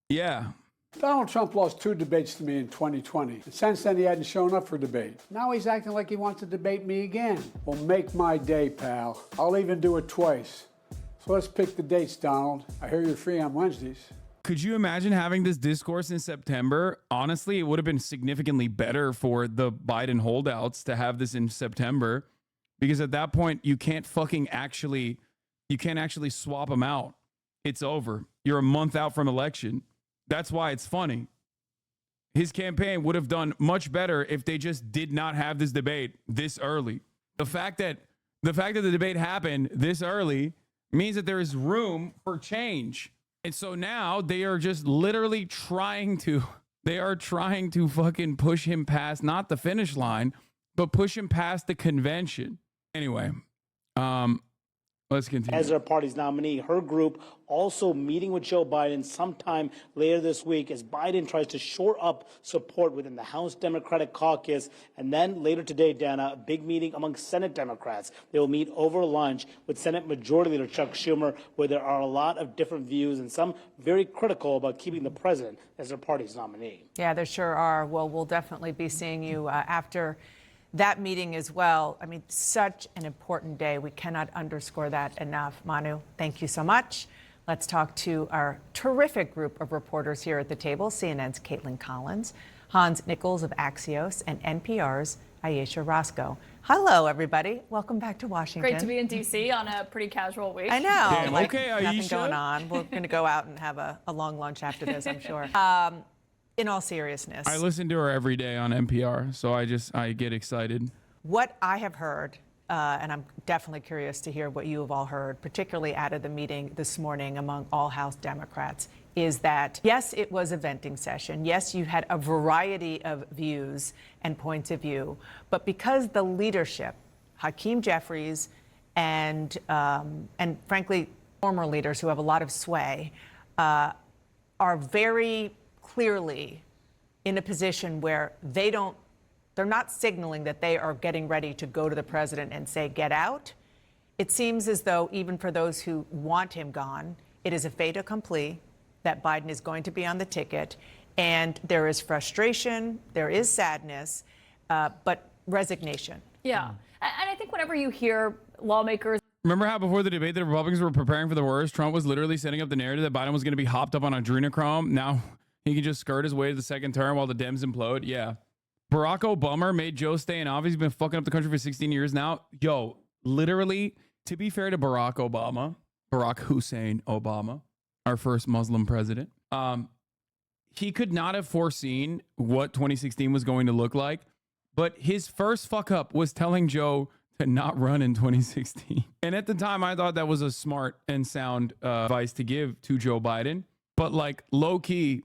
Yeah. Donald Trump lost 2 debates to me in 2020. And since then, he hadn't shown up for debate. Now he's acting like he wants to debate me again. Well, make my day, pal. I'll even do it twice. So let's pick the dates, Donald. I hear you're free on Wednesdays. Could you imagine having this discourse in September? Honestly, it would have been significantly better for the Biden holdouts to have this in September, because at that point, you can't actually swap them out. It's over. You're a month out from election. That's why it's funny. His campaign would have done much better if they just did not have this debate this early. The fact that the debate happened this early means that there is room for change. And so now they are just literally trying to fucking push him past, not the finish line, but push him past the convention. Anyway, let's continue. As their party's nominee, her group also meeting with Joe Biden sometime later this week as Biden tries to shore up support within the House Democratic caucus. And then later today, Dana, a big meeting among Senate Democrats. They will meet over lunch with Senate Majority Leader Chuck Schumer, where there are a lot of different views and some very critical about keeping the president as their party's nominee. Yeah, there sure are. Well, we'll definitely be seeing you after that meeting as well. I mean, such an important day. We cannot underscore that enough. Manu, thank you so much. Let's talk to our terrific group of reporters here at the table, CNN's Caitlin Collins, Hans Nichols of Axios, and NPR's Ayesha Roscoe. Hello, everybody. Welcome back to Washington. Great to be in D.C. on a pretty casual week. I know. Damn, okay, nothing Ayesha. going on. We're going to go out and have a long lunch after this, I'm sure. In all seriousness, I listen to her every day on NPR, so I get excited. what I have heard, and I'm definitely curious to hear what you have all heard, particularly out of the meeting this morning among all House Democrats, is that, yes, it was a venting session. Yes, you had a variety of views and points of view. But because the leadership, Hakeem Jeffries and frankly, former leaders who have a lot of sway, are very clearly in a position where they're not signaling that they are getting ready to go to the president and say, get out. It seems as though even for those who want him gone, it is a fait accompli that Biden is going to be on the ticket. And there is frustration, there is sadness, but resignation. Yeah. And I think whenever you hear lawmakers. Remember how before the debate, the Republicans were preparing for the worst? Trump was literally setting up the narrative that Biden was going to be hopped up on adrenochrome. Now he can just skirt his way to the second term while the Dems implode. Yeah. Barack Obama made Joe stay in office. He's been fucking up the country for 16 years now. Yo, literally, to be fair to Barack Obama, Barack Hussein Obama, our first Muslim president, he could not have foreseen what 2016 was going to look like. But his first fuck up was telling Joe to not run in 2016. And at the time, I thought that was a smart and sound advice to give to Joe Biden. But like low key,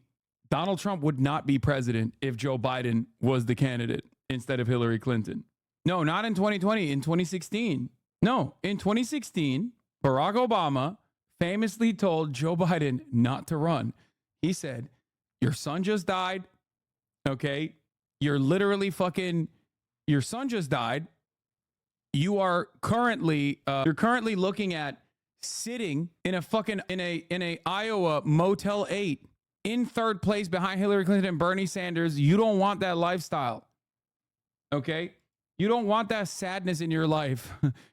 Donald Trump would not be president if Joe Biden was the candidate instead of Hillary Clinton. No, not in 2020, in 2016. No, in 2016, Barack Obama famously told Joe Biden not to run. He said, your son just died. Okay. You're literally fucking, your son just died. You are currently, looking at sitting in a fucking, in a Iowa Motel 8 in third place behind Hillary Clinton and Bernie Sanders, you don't want that lifestyle. Okay? You don't want that sadness in your life.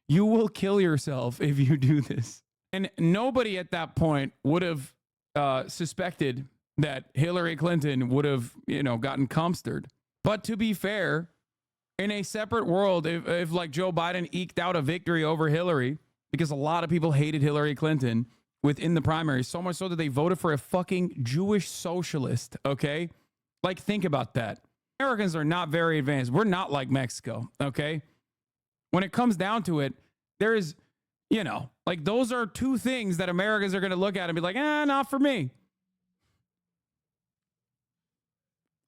You will kill yourself if you do this. And nobody at that point would have suspected that Hillary Clinton would have, gotten comstered. But to be fair, in a separate world, if like Joe Biden eked out a victory over Hillary, because a lot of people hated Hillary Clinton within the primary, so much so that they voted for a fucking Jewish socialist, okay? Like, think about that. Americans are not very advanced. We're not like Mexico, okay? When it comes down to it, there is, like those are two things that Americans are going to look at and be like, not for me.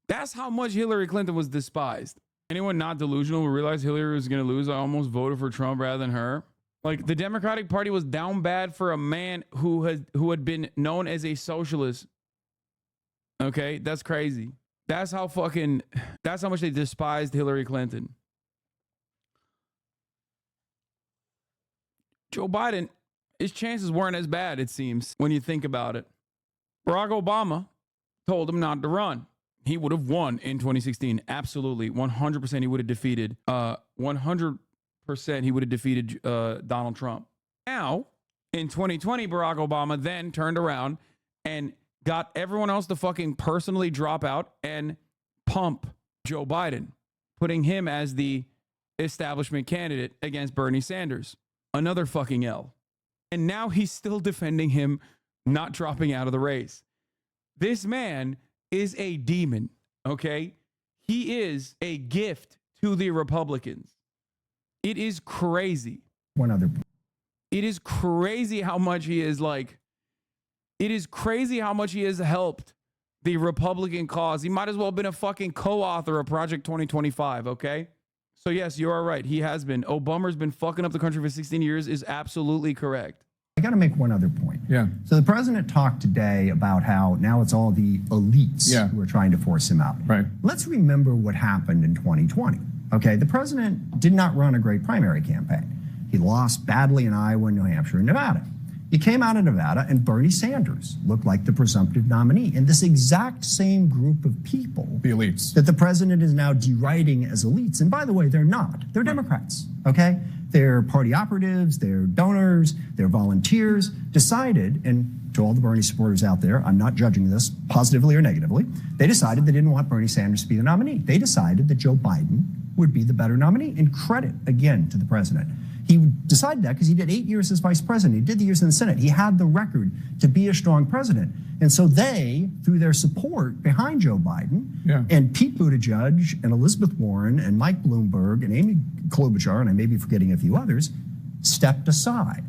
That's how much Hillary Clinton was despised. Anyone not delusional will realize Hillary was going to lose. I almost voted for Trump rather than her. Like, the Democratic Party was down bad for a man who had been known as a socialist. Okay, that's crazy. That's how much they despised Hillary Clinton. Joe Biden, his chances weren't as bad, it seems, when you think about it. Barack Obama told him not to run. He would have won in 2016. Absolutely. 100% he would have defeated 100% he would have defeated Donald Trump. Now, in 2020, Barack Obama then turned around and got everyone else to fucking personally drop out and pump Joe Biden, putting him as the establishment candidate against Bernie Sanders. Another fucking L. And now he's still defending him not dropping out of the race. This man is a demon, okay? He is a gift to the Republicans. It is crazy. One other point. It is crazy how much he is like, it is crazy how much he has helped the Republican cause. He might as well have been a fucking co-author of Project 2025, okay? So yes, you are right. He has been. Obama's been fucking up the country for 16 years is absolutely correct. I got to make one other point. Yeah. So the president talked today about how now it's all the elites who are trying to force him out. Right. Let's remember what happened in 2020. Okay, the president did not run a great primary campaign. He lost badly in Iowa, New Hampshire, and Nevada. He came out of Nevada, and Bernie Sanders looked like the presumptive nominee. And this exact same group of people, the elites, that the president is now deriding as elites. And by the way, they're not. They're Democrats, okay? They're party operatives, they're donors, they're volunteers, decided, and to all the Bernie supporters out there, I'm not judging this positively or negatively, they decided they didn't want Bernie Sanders to be the nominee. They decided that Joe Biden would be the better nominee, and credit, again, to the president. He decided that because he did 8 years as vice president. He did the years in the Senate. He had the record to be a strong president. And so they, through their support behind Joe Biden, and Pete Buttigieg and Elizabeth Warren and Mike Bloomberg and Amy Klobuchar, and I may be forgetting a few others, stepped aside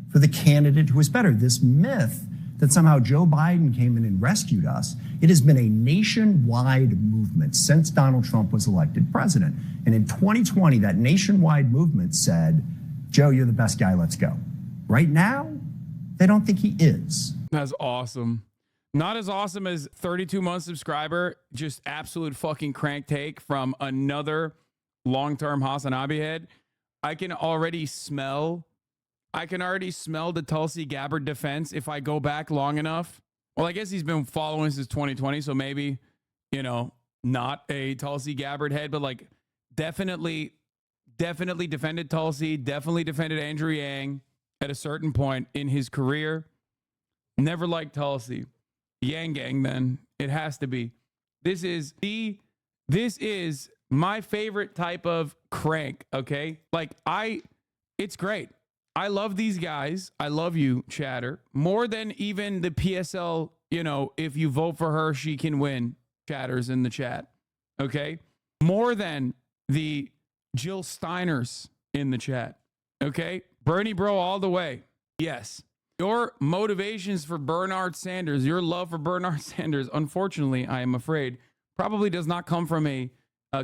for the candidate who was better. This myth that somehow Joe Biden came in and rescued us, it has been a nationwide movement since Donald Trump was elected president. And in 2020, that nationwide movement said, Joe, you're the best guy, let's go. Right now, they don't think he is. That's awesome. Not as awesome as 32-month subscriber, just absolute fucking crank take from another long-term Hasanabi head. I can already smell the Tulsi Gabbard defense if I go back long enough. Well, I guess he's been following since 2020, so maybe, not a Tulsi Gabbard head, but like definitely defended Tulsi, definitely defended Andrew Yang at a certain point in his career. Never liked Tulsi. Yang gang, then. It has to be. This is my favorite type of crank, okay? Like, it's great. I love these guys. I love you, chatter, more than even the PSL, if you vote for her, she can win chatters in the chat, okay? More than the Jill Steiners in the chat, okay? Bernie bro all the way. Yes. Your motivations for Bernard Sanders, your love for Bernard Sanders, unfortunately, I am afraid, probably does not come from a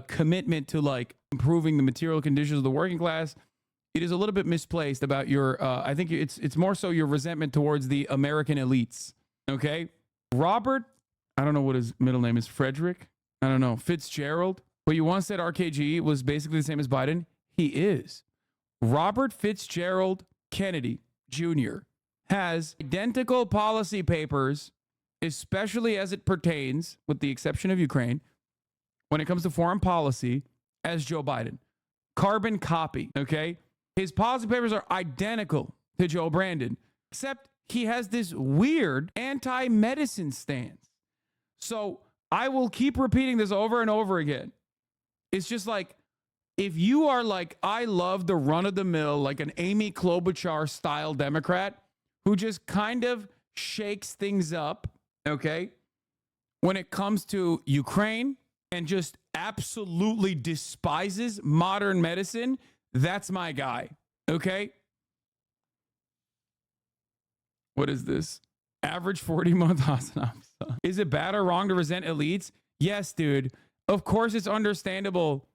commitment to like improving the material conditions of the working class. It is a little bit misplaced about your, I think it's more so your resentment towards the American elites, okay? Robert, I don't know what his middle name is, Frederick, I don't know, Fitzgerald, but you once said RKG was basically the same as Biden. He is. Robert Fitzgerald Kennedy Jr. has identical policy papers especially as it pertains, with the exception of Ukraine, when it comes to foreign policy, as Joe Biden. Carbon copy, okay? His policy papers are identical to Joe Brandon, except he has this weird anti-medicine stance. So I will keep repeating this over and over again. It's just like, if you are like, I love the run-of-the-mill, like an Amy Klobuchar style Democrat who just kind of shakes things up, okay, when it comes to Ukraine and just absolutely despises modern medicine, that's my guy, okay? What is this? Average 40-month Hasanabi. Is it bad or wrong to resent elites? Yes, dude. Of course it's understandable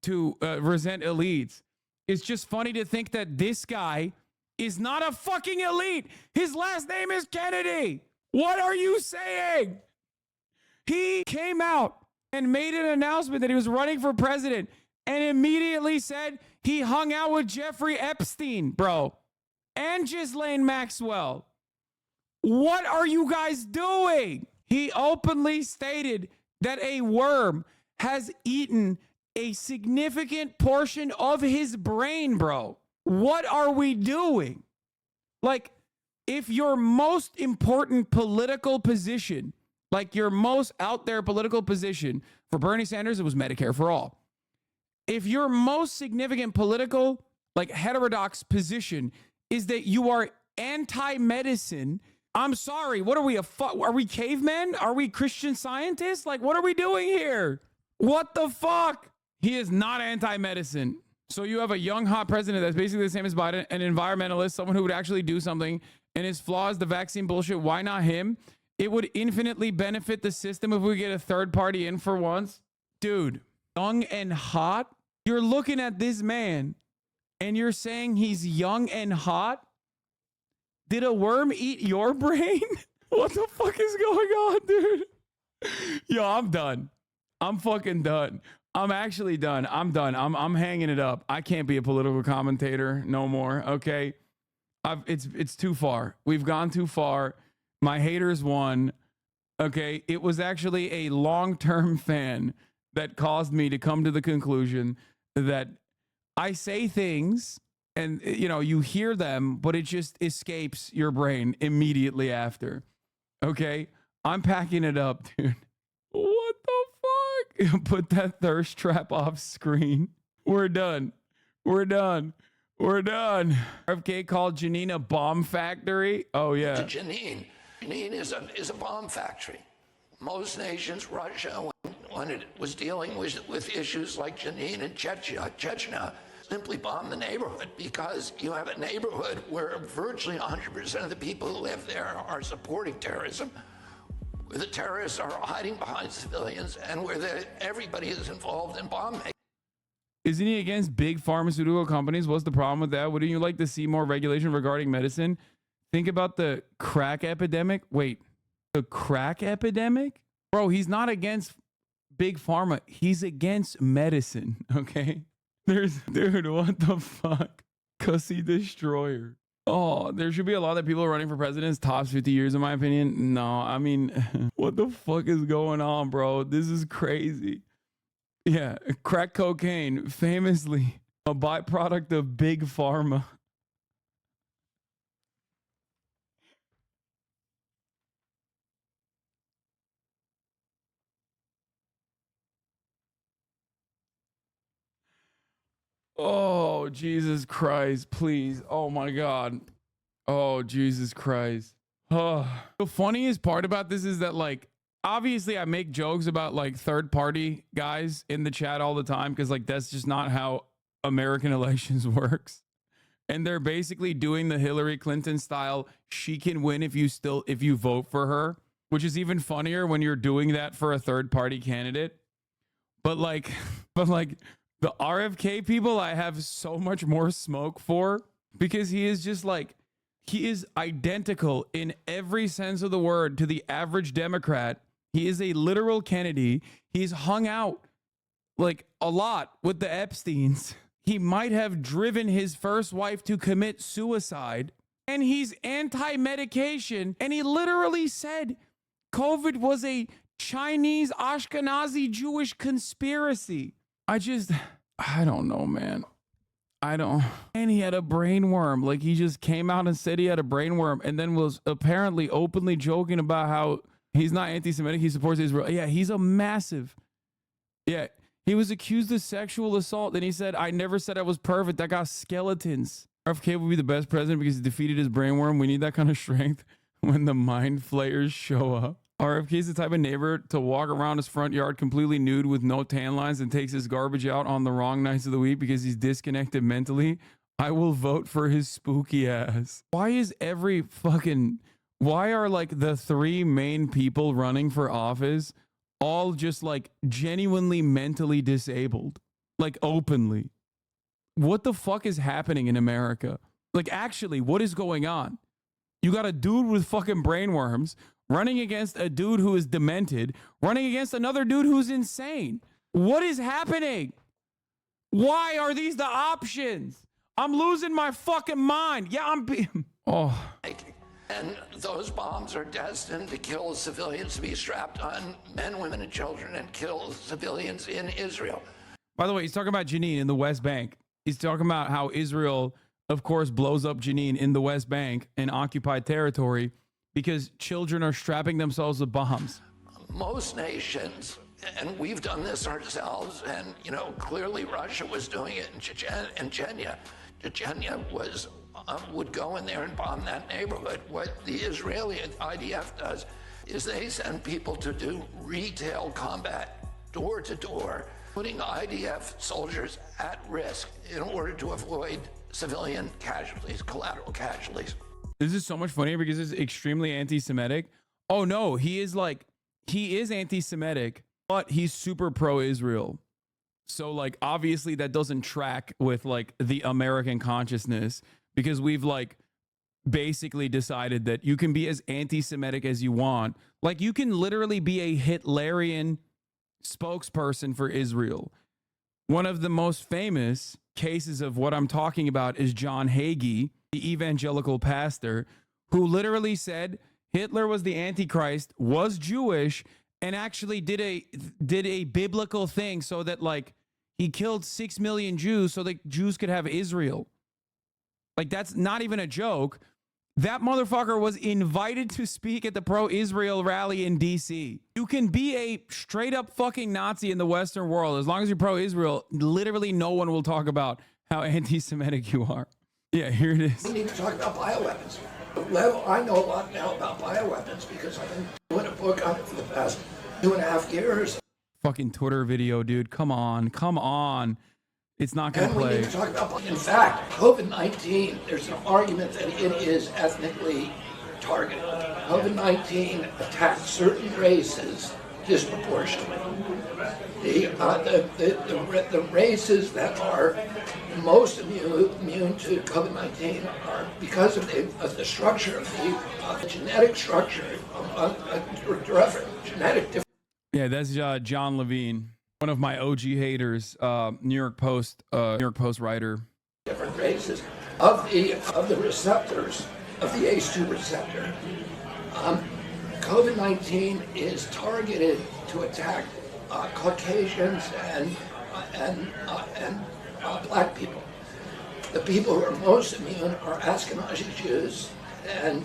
to resent elites. It's just funny to think that this guy is not a fucking elite. His last name is Kennedy. What are you saying? He came out and made an announcement that he was running for president and immediately said he hung out with Jeffrey Epstein, bro, and Ghislaine Maxwell. What are you guys doing? He openly stated that a worm has eaten a significant portion of his brain, bro. What are we doing? Like, if your most important political position, like your most out there political position, for Bernie Sanders, it was Medicare for all. If your most significant political, like heterodox position is that you are anti-medicine, I'm sorry, what are we, are we cavemen? Are we Christian scientists? Like, what are we doing here? What the fuck? He is not anti-medicine. So you have a young, hot president that's basically the same as Biden, an environmentalist, someone who would actually do something, and his flaw is the vaccine bullshit. Why not him? It would infinitely benefit the system if we get a third party in for once. Dude, young and hot? You're looking at this man, and you're saying he's young and hot? Did a worm eat your brain? What the fuck is going on, dude? Yo, I'm done. I'm fucking done. I'm actually done. I'm done. I'm hanging it up. I can't be a political commentator no more. Okay. It's too far. We've gone too far. My haters won. Okay. It was actually a long-term fan that caused me to come to the conclusion that I say things and, you know, you hear them, but it just escapes your brain immediately after. Okay. I'm packing it up, dude. What the fuck? Put that thirst trap off screen. We're done. We're done. We're done. RFK called Janine a bomb factory. Oh, yeah. To Janine. Janine is a bomb factory. Most nations, Russia, when it was dealing with issues like Janine and Chechnya, simply bomb the neighborhood because you have a neighborhood where virtually 100% of the people who live there are supporting terrorism, where the terrorists are hiding behind civilians, and where everybody is involved in bomb making. Isn't he against big pharmaceutical companies? What's the problem with that? Wouldn't you like to see more regulation regarding medicine? Think about the crack epidemic. Wait, the crack epidemic? Bro, he's not against big pharma. He's against medicine, okay? Dude, what the fuck? Cussy destroyer. Oh, there should be a lot of people running for presidents, tops 50 years, in my opinion. No, I mean, what the fuck is going on, bro? This is crazy. Yeah, crack cocaine, famously a byproduct of big pharma. Oh, Jesus Christ, please. Oh, my God. Oh, Jesus Christ. Oh. The funniest part about this is that, like, obviously I make jokes about, like, third party guys in the chat all the time because, like, that's just not how American elections works. And they're basically doing the Hillary Clinton style, she can win if you vote for her, which is even funnier when you're doing that for a third party candidate. But like the RFK people, I have so much more smoke for because he is just like, he is identical in every sense of the word to the average Democrat. He is a literal Kennedy. He's hung out like a lot with the Epsteins. He might have driven his first wife to commit suicide, and he's anti-medication. And he literally said COVID was a Chinese Ashkenazi Jewish conspiracy. I don't know, man. And he had a brain worm. Like, he just came out and said he had a brain worm and then was apparently openly joking about how he's not anti-Semitic. He supports Israel. Yeah, he's a massive. Yeah, he was accused of sexual assault. And he said, I never said I was perfect. I got skeletons. RFK would be the best president because he defeated his brain worm. We need that kind of strength when the mind flayers show up. RFK is the type of neighbor to walk around his front yard completely nude with no tan lines and takes his garbage out on the wrong nights of the week because he's disconnected mentally. I will vote for his spooky ass. Why are like the three main people running for office all just like genuinely mentally disabled? Like, openly. What the fuck is happening in America? Like, actually, what is going on? You got a dude with fucking brain worms running against a dude who is demented, running against another dude who's insane. What is happening? Why are these the options? I'm losing my fucking mind. Yeah, And those bombs are destined to kill civilians, to be strapped on men, women, and children, and kill civilians in Israel. By the way, he's talking about Jenin in the West Bank. He's talking about how Israel, of course, blows up Jenin in the West Bank in occupied territory because children are strapping themselves with bombs. Most nations, and we've done this ourselves, and, clearly Russia was doing it in Chechnya. Chechnya would go in there and bomb that neighborhood. What the Israeli IDF does is they send people to do retail combat, door to door, putting IDF soldiers at risk in order to avoid civilian casualties, collateral casualties. This is so much funnier because it's extremely anti-Semitic. Oh no, he is anti-Semitic, but he's super pro-Israel. So like, obviously that doesn't track with like the American consciousness, because we've like basically decided that you can be as anti-Semitic as you want. Like, you can literally be a Hitlerian spokesperson for Israel. One of the most famous cases of what I'm talking about is John Hagee, the evangelical pastor, who literally said Hitler was the Antichrist, was Jewish, and actually did a biblical thing so that like he killed 6 million Jews so that Jews could have Israel. Like, that's not even a joke. That motherfucker was invited to speak at the pro-Israel rally in DC. You can be a straight up fucking Nazi in the Western world. As long as you're pro-Israel, literally no one will talk about how anti-Semitic you are. Yeah, here it is. We need to talk about bioweapons. I know a lot now about bioweapons because I've been doing a book on it for the past 2.5 years. Fucking Twitter video, dude. Come on. It's not going to play. We need to talk about, in fact, COVID-19, there's an argument that it is ethnically targeted. COVID-19 attacks certain races disproportionately. The races that are most immune to COVID-19 are because of the structure of the genetic structure, genetic difference. Yeah, that's John Levine, one of my OG haters, New York Post writer. Different races of the receptors of the ACE2 receptor. COVID-19 is targeted to attack Caucasians and black people. The people who are most immune are Ashkenazi Jews and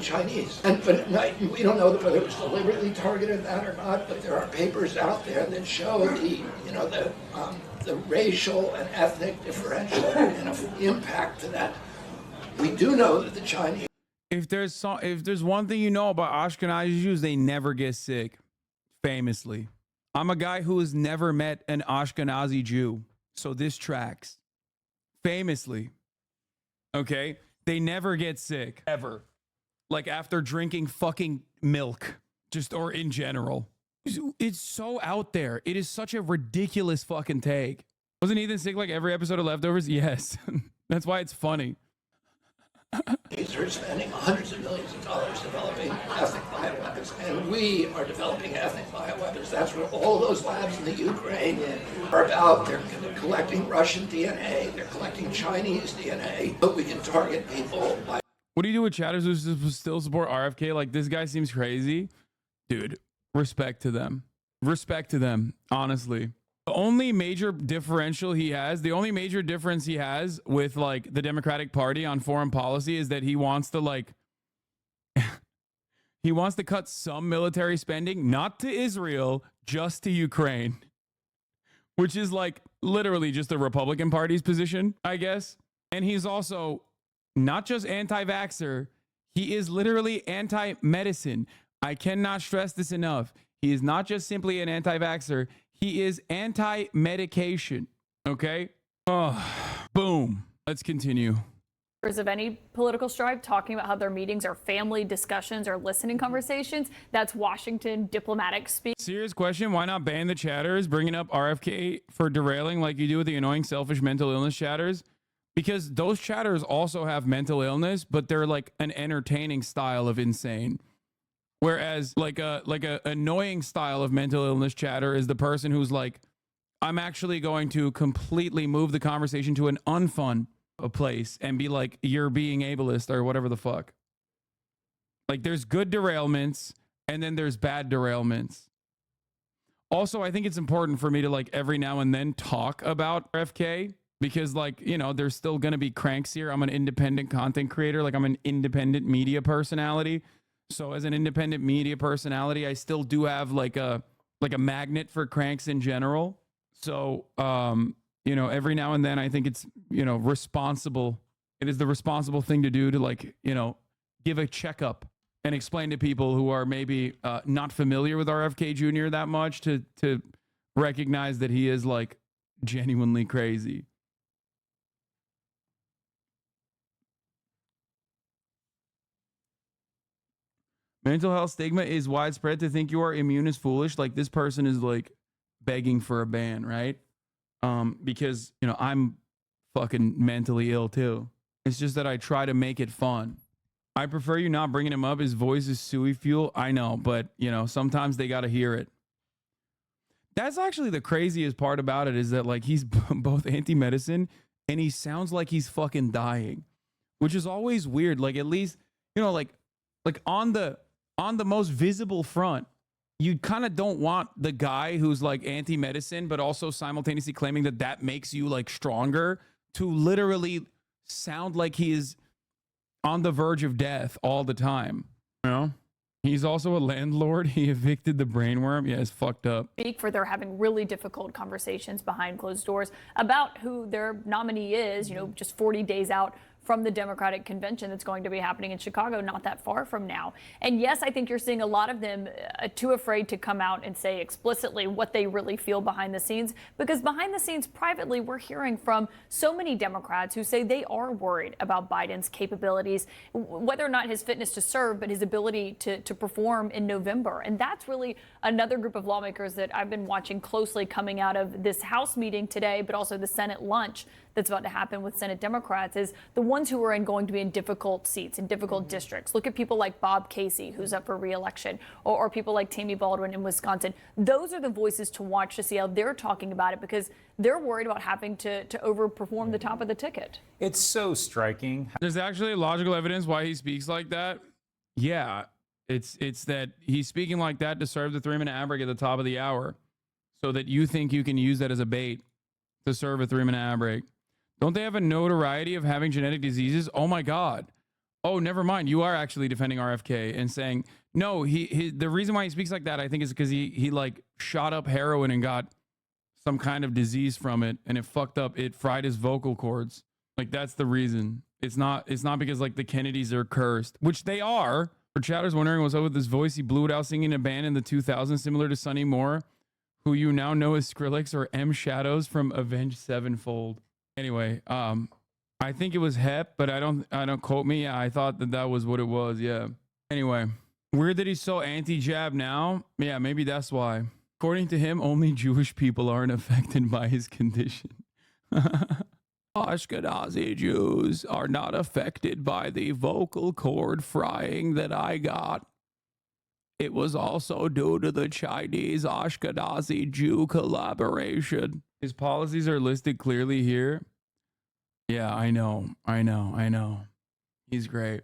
Chinese. But we don't know whether it was deliberately targeted that or not. But there are papers out there that show the racial and ethnic differential impact to that. We do know that the Chinese. If there's one thing you know about Ashkenazi Jews, they never get sick. Famously, I'm a guy who has never met an Ashkenazi Jew, so this tracks. Famously, okay, they never get sick ever. Like after drinking fucking milk, or in general. It's so out there. It is such a ridiculous fucking take. Wasn't Ethan sick like every episode of Leftovers? Yes, that's why it's funny. These are spending hundreds of millions of dollars developing ethnic bioweapons, and we are developing ethnic bioweapons. That's what all those labs in the Ukraine are about. They're collecting Russian DNA, they're collecting Chinese DNA, but we can target people by. What do you do with chatters who still support RFK? Like, this guy seems crazy. dude, respect to them. Respect to them, honestly. The only major differential he has, the only major difference he has with like the Democratic Party on foreign policy is that he wants to like he wants to cut some military spending, not to Israel, just to Ukraine, which is like literally just the Republican Party's position, I guess. And he's also not just anti-vaxxer, he is literally anti-medicine. I cannot stress this enough. He is not just simply an anti-vaxxer, he is anti-medication. Okay? Oh, boom. Let's continue. Of any political strife, talking about how their meetings are family discussions or listening conversations. That's Washington diplomatic speak. Serious question. Why not ban the chatters, bringing up RFK for derailing like you do with the annoying, selfish mental illness chatters? Because those chatters also have mental illness, but they're like an entertaining style of insane. Whereas like a annoying style of mental illness chatter is the person who's like, I'm actually going to completely move the conversation to an unfun place and be like, you're being ableist or whatever the fuck. Like there's good derailments and then there's bad derailments. Also, I think it's important for me to like every now and then talk about RFK because like, you know, there's still going to be cranks here. I'm an independent content creator. Like I'm an independent media personality. So as an independent media personality, I still do have like a magnet for cranks in general. So, you know, every now and then I think it's, you know, responsible. It is the responsible thing to do to like, you know, give a checkup and explain to people who are maybe not familiar with RFK Jr. that much to recognize that he is like genuinely crazy. Mental health stigma is widespread. To think you are immune is foolish. Like this person is like begging for a ban, right? Because, you know, I'm fucking mentally ill too. It's just that I try to make it fun. I prefer you not bringing him up. His voice is suey fuel. I know, but, you know, sometimes they got to hear it. That's actually the craziest part about it is that, like, he's both anti-medicine and he sounds like he's fucking dying, which is always weird. Like, at least, you know, like on the most visible front, you kind of don't want the guy who's like anti-medicine, but also simultaneously claiming that that makes you like stronger to literally sound like he is on the verge of death all the time. You know, he's also a landlord. He evicted the brainworm. Yeah, it's fucked up. For they're having really difficult conversations behind closed doors about who their nominee is, you know, just 40 days out from the Democratic convention that's going to be happening in Chicago not that far from now. And yes, I think you're seeing a lot of them too afraid to come out and say explicitly what they really feel behind the scenes, because behind the scenes privately, we're hearing from so many Democrats who say they are worried about Biden's capabilities, whether or not his fitness to serve, but his ability to perform in November. And that's really another group of lawmakers that I've been watching closely coming out of this House meeting today, but also the Senate lunch that's about to happen with Senate Democrats, is the ones who are going to be in difficult seats, in difficult districts. Look at people like Bob Casey, who's up for re-election, or people like Tammy Baldwin in Wisconsin. Those are the voices to watch to see how they're talking about it, because they're worried about having to overperform the top of the ticket. It's so striking. There's actually logical evidence why he speaks like that. Yeah, it's that he's speaking like that to serve the 3-minute ad break at the top of the hour so that you think you can use that as a bait to serve a 3-minute ad break. Don't they have a notoriety of having genetic diseases? Oh my God. Oh, never mind. You are actually defending RFK and saying, no, the reason why he speaks like that, I think, is because he like shot up heroin and got some kind of disease from it, and it fucked up. It fried his vocal cords. Like, that's the reason. It's not because like the Kennedys are cursed, which they are. For chatters wondering what's up with his voice, he blew it out singing in a band in the 2000s, similar to Sonny Moore, who you now know as Skrillex or M Shadows from Avenged Sevenfold. Anyway, I think it was HEP, but I don't quote me. I thought that was what it was. Yeah. Anyway, weird that he's so anti-jab now. Yeah, maybe that's why. According to him, only Jewish people aren't affected by his condition. Ashkenazi Jews are not affected by the vocal cord frying that I got. It was also due to the Chinese Ashkenazi Jew collaboration. His policies are listed clearly here. Yeah, I know. He's great.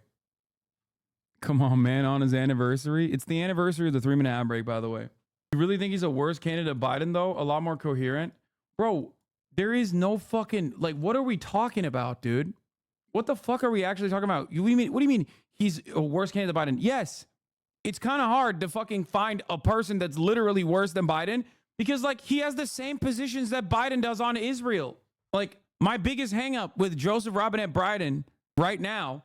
Come on, man, on his anniversary. It's the anniversary of the 3-minute ad break, by the way. You really think he's a worse candidate than Biden, though? A lot more coherent? Bro, there is no fucking, like, what are we talking about, dude? What the fuck are we actually talking about? What do you mean he's a worse candidate than Biden? Yes. It's kind of hard to fucking find a person that's literally worse than Biden because, like, he has the same positions that Biden does on Israel. Like, my biggest hang up with Joseph Robinette Biden right now,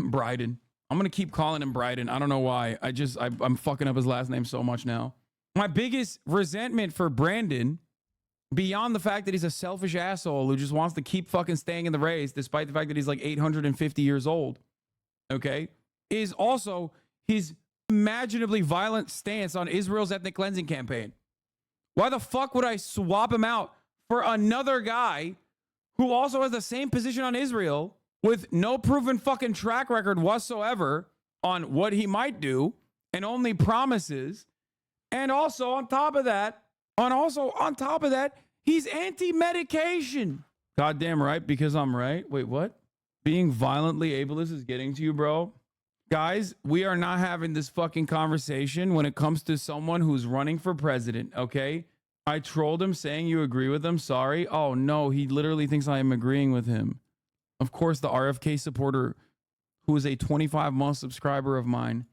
Biden. I'm going to keep calling him Biden. I don't know why. I'm fucking up his last name so much now. My biggest resentment for Brandon, beyond the fact that he's a selfish asshole who just wants to keep fucking staying in the race, despite the fact that he's like 850 years old, okay, is also his imaginably violent stance on Israel's ethnic cleansing campaign. Why the fuck would I swap him out for another guy who also has the same position on Israel with no proven fucking track record whatsoever on what he might do and only promises? And also on top of that, he's anti-medication. Goddamn right, because I'm right. Wait, what? Being violently ableist is getting to you, bro? Guys, we are not having this fucking conversation when it comes to someone who's running for president, okay? I trolled him saying you agree with him. Sorry. Oh, no, he literally thinks I am agreeing with him. Of course, the RFK supporter, who is a 25-month subscriber of mine,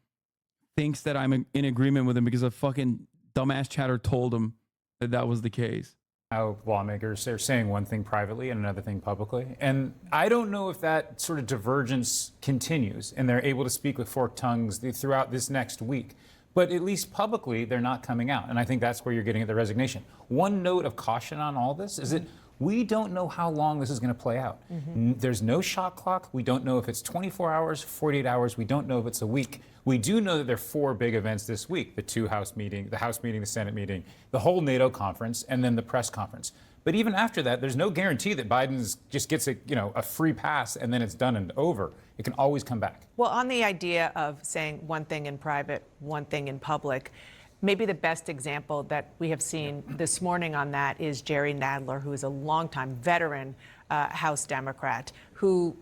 thinks that I'm in agreement with him because a fucking dumbass chatter told him that that was the case. How lawmakers, they're saying one thing privately and another thing publicly. And I don't know if that sort of divergence continues and they're able to speak with forked tongues throughout this next week. But at least publicly, they're not coming out. And I think that's where you're getting at the resignation. One note of caution on all this is that we don't know how long this is going to play out. There's no shot clock. We don't know if it's 24 hours, 48 hours. We don't know if it's a week. We do know that there are 4 big events this week: the House meeting, the Senate meeting, the whole NATO conference, and then the press conference. But even after that, there's no guarantee that Biden just gets a free pass and then it's done and over. It can always come back. Well, on the idea of saying one thing in private, one thing in public, maybe the best example that we have seen this morning on that is Jerry Nadler, who is a longtime veteran House Democrat, who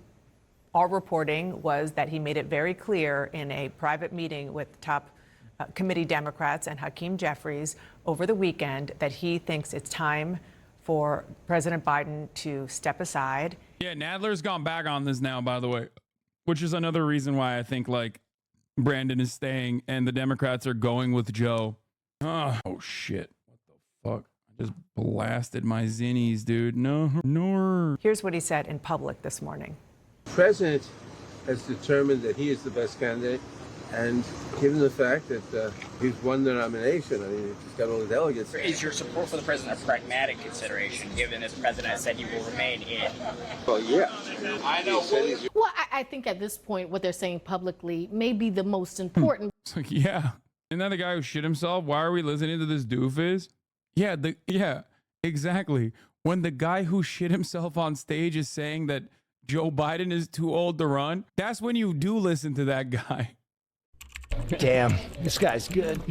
our reporting was that he made it very clear in a private meeting with top committee Democrats and Hakeem Jeffries over the weekend that he thinks it's time for President Biden to step aside. Yeah, Nadler's gone back on this now, by the way, which is another reason why I think, like, Brandon is staying and the Democrats are going with Joe. Oh shit. What the fuck? I just blasted my zinnies, dude. No. Here's what he said in public this morning. The president has determined that he is the best candidate, and given the fact that he's won the nomination, I mean, he's got all the delegates. Is your support for the president a pragmatic consideration, given that the president has said he will remain in? Well, yeah. I know. Well, I think at this point, what they're saying publicly may be the most important. It's like, yeah. Isn't that the guy who shit himself? Why are we listening to this doofus? Yeah, exactly. When the guy who shit himself on stage is saying that Joe Biden is too old to run, that's when you do listen to that guy. Damn, this guy's good.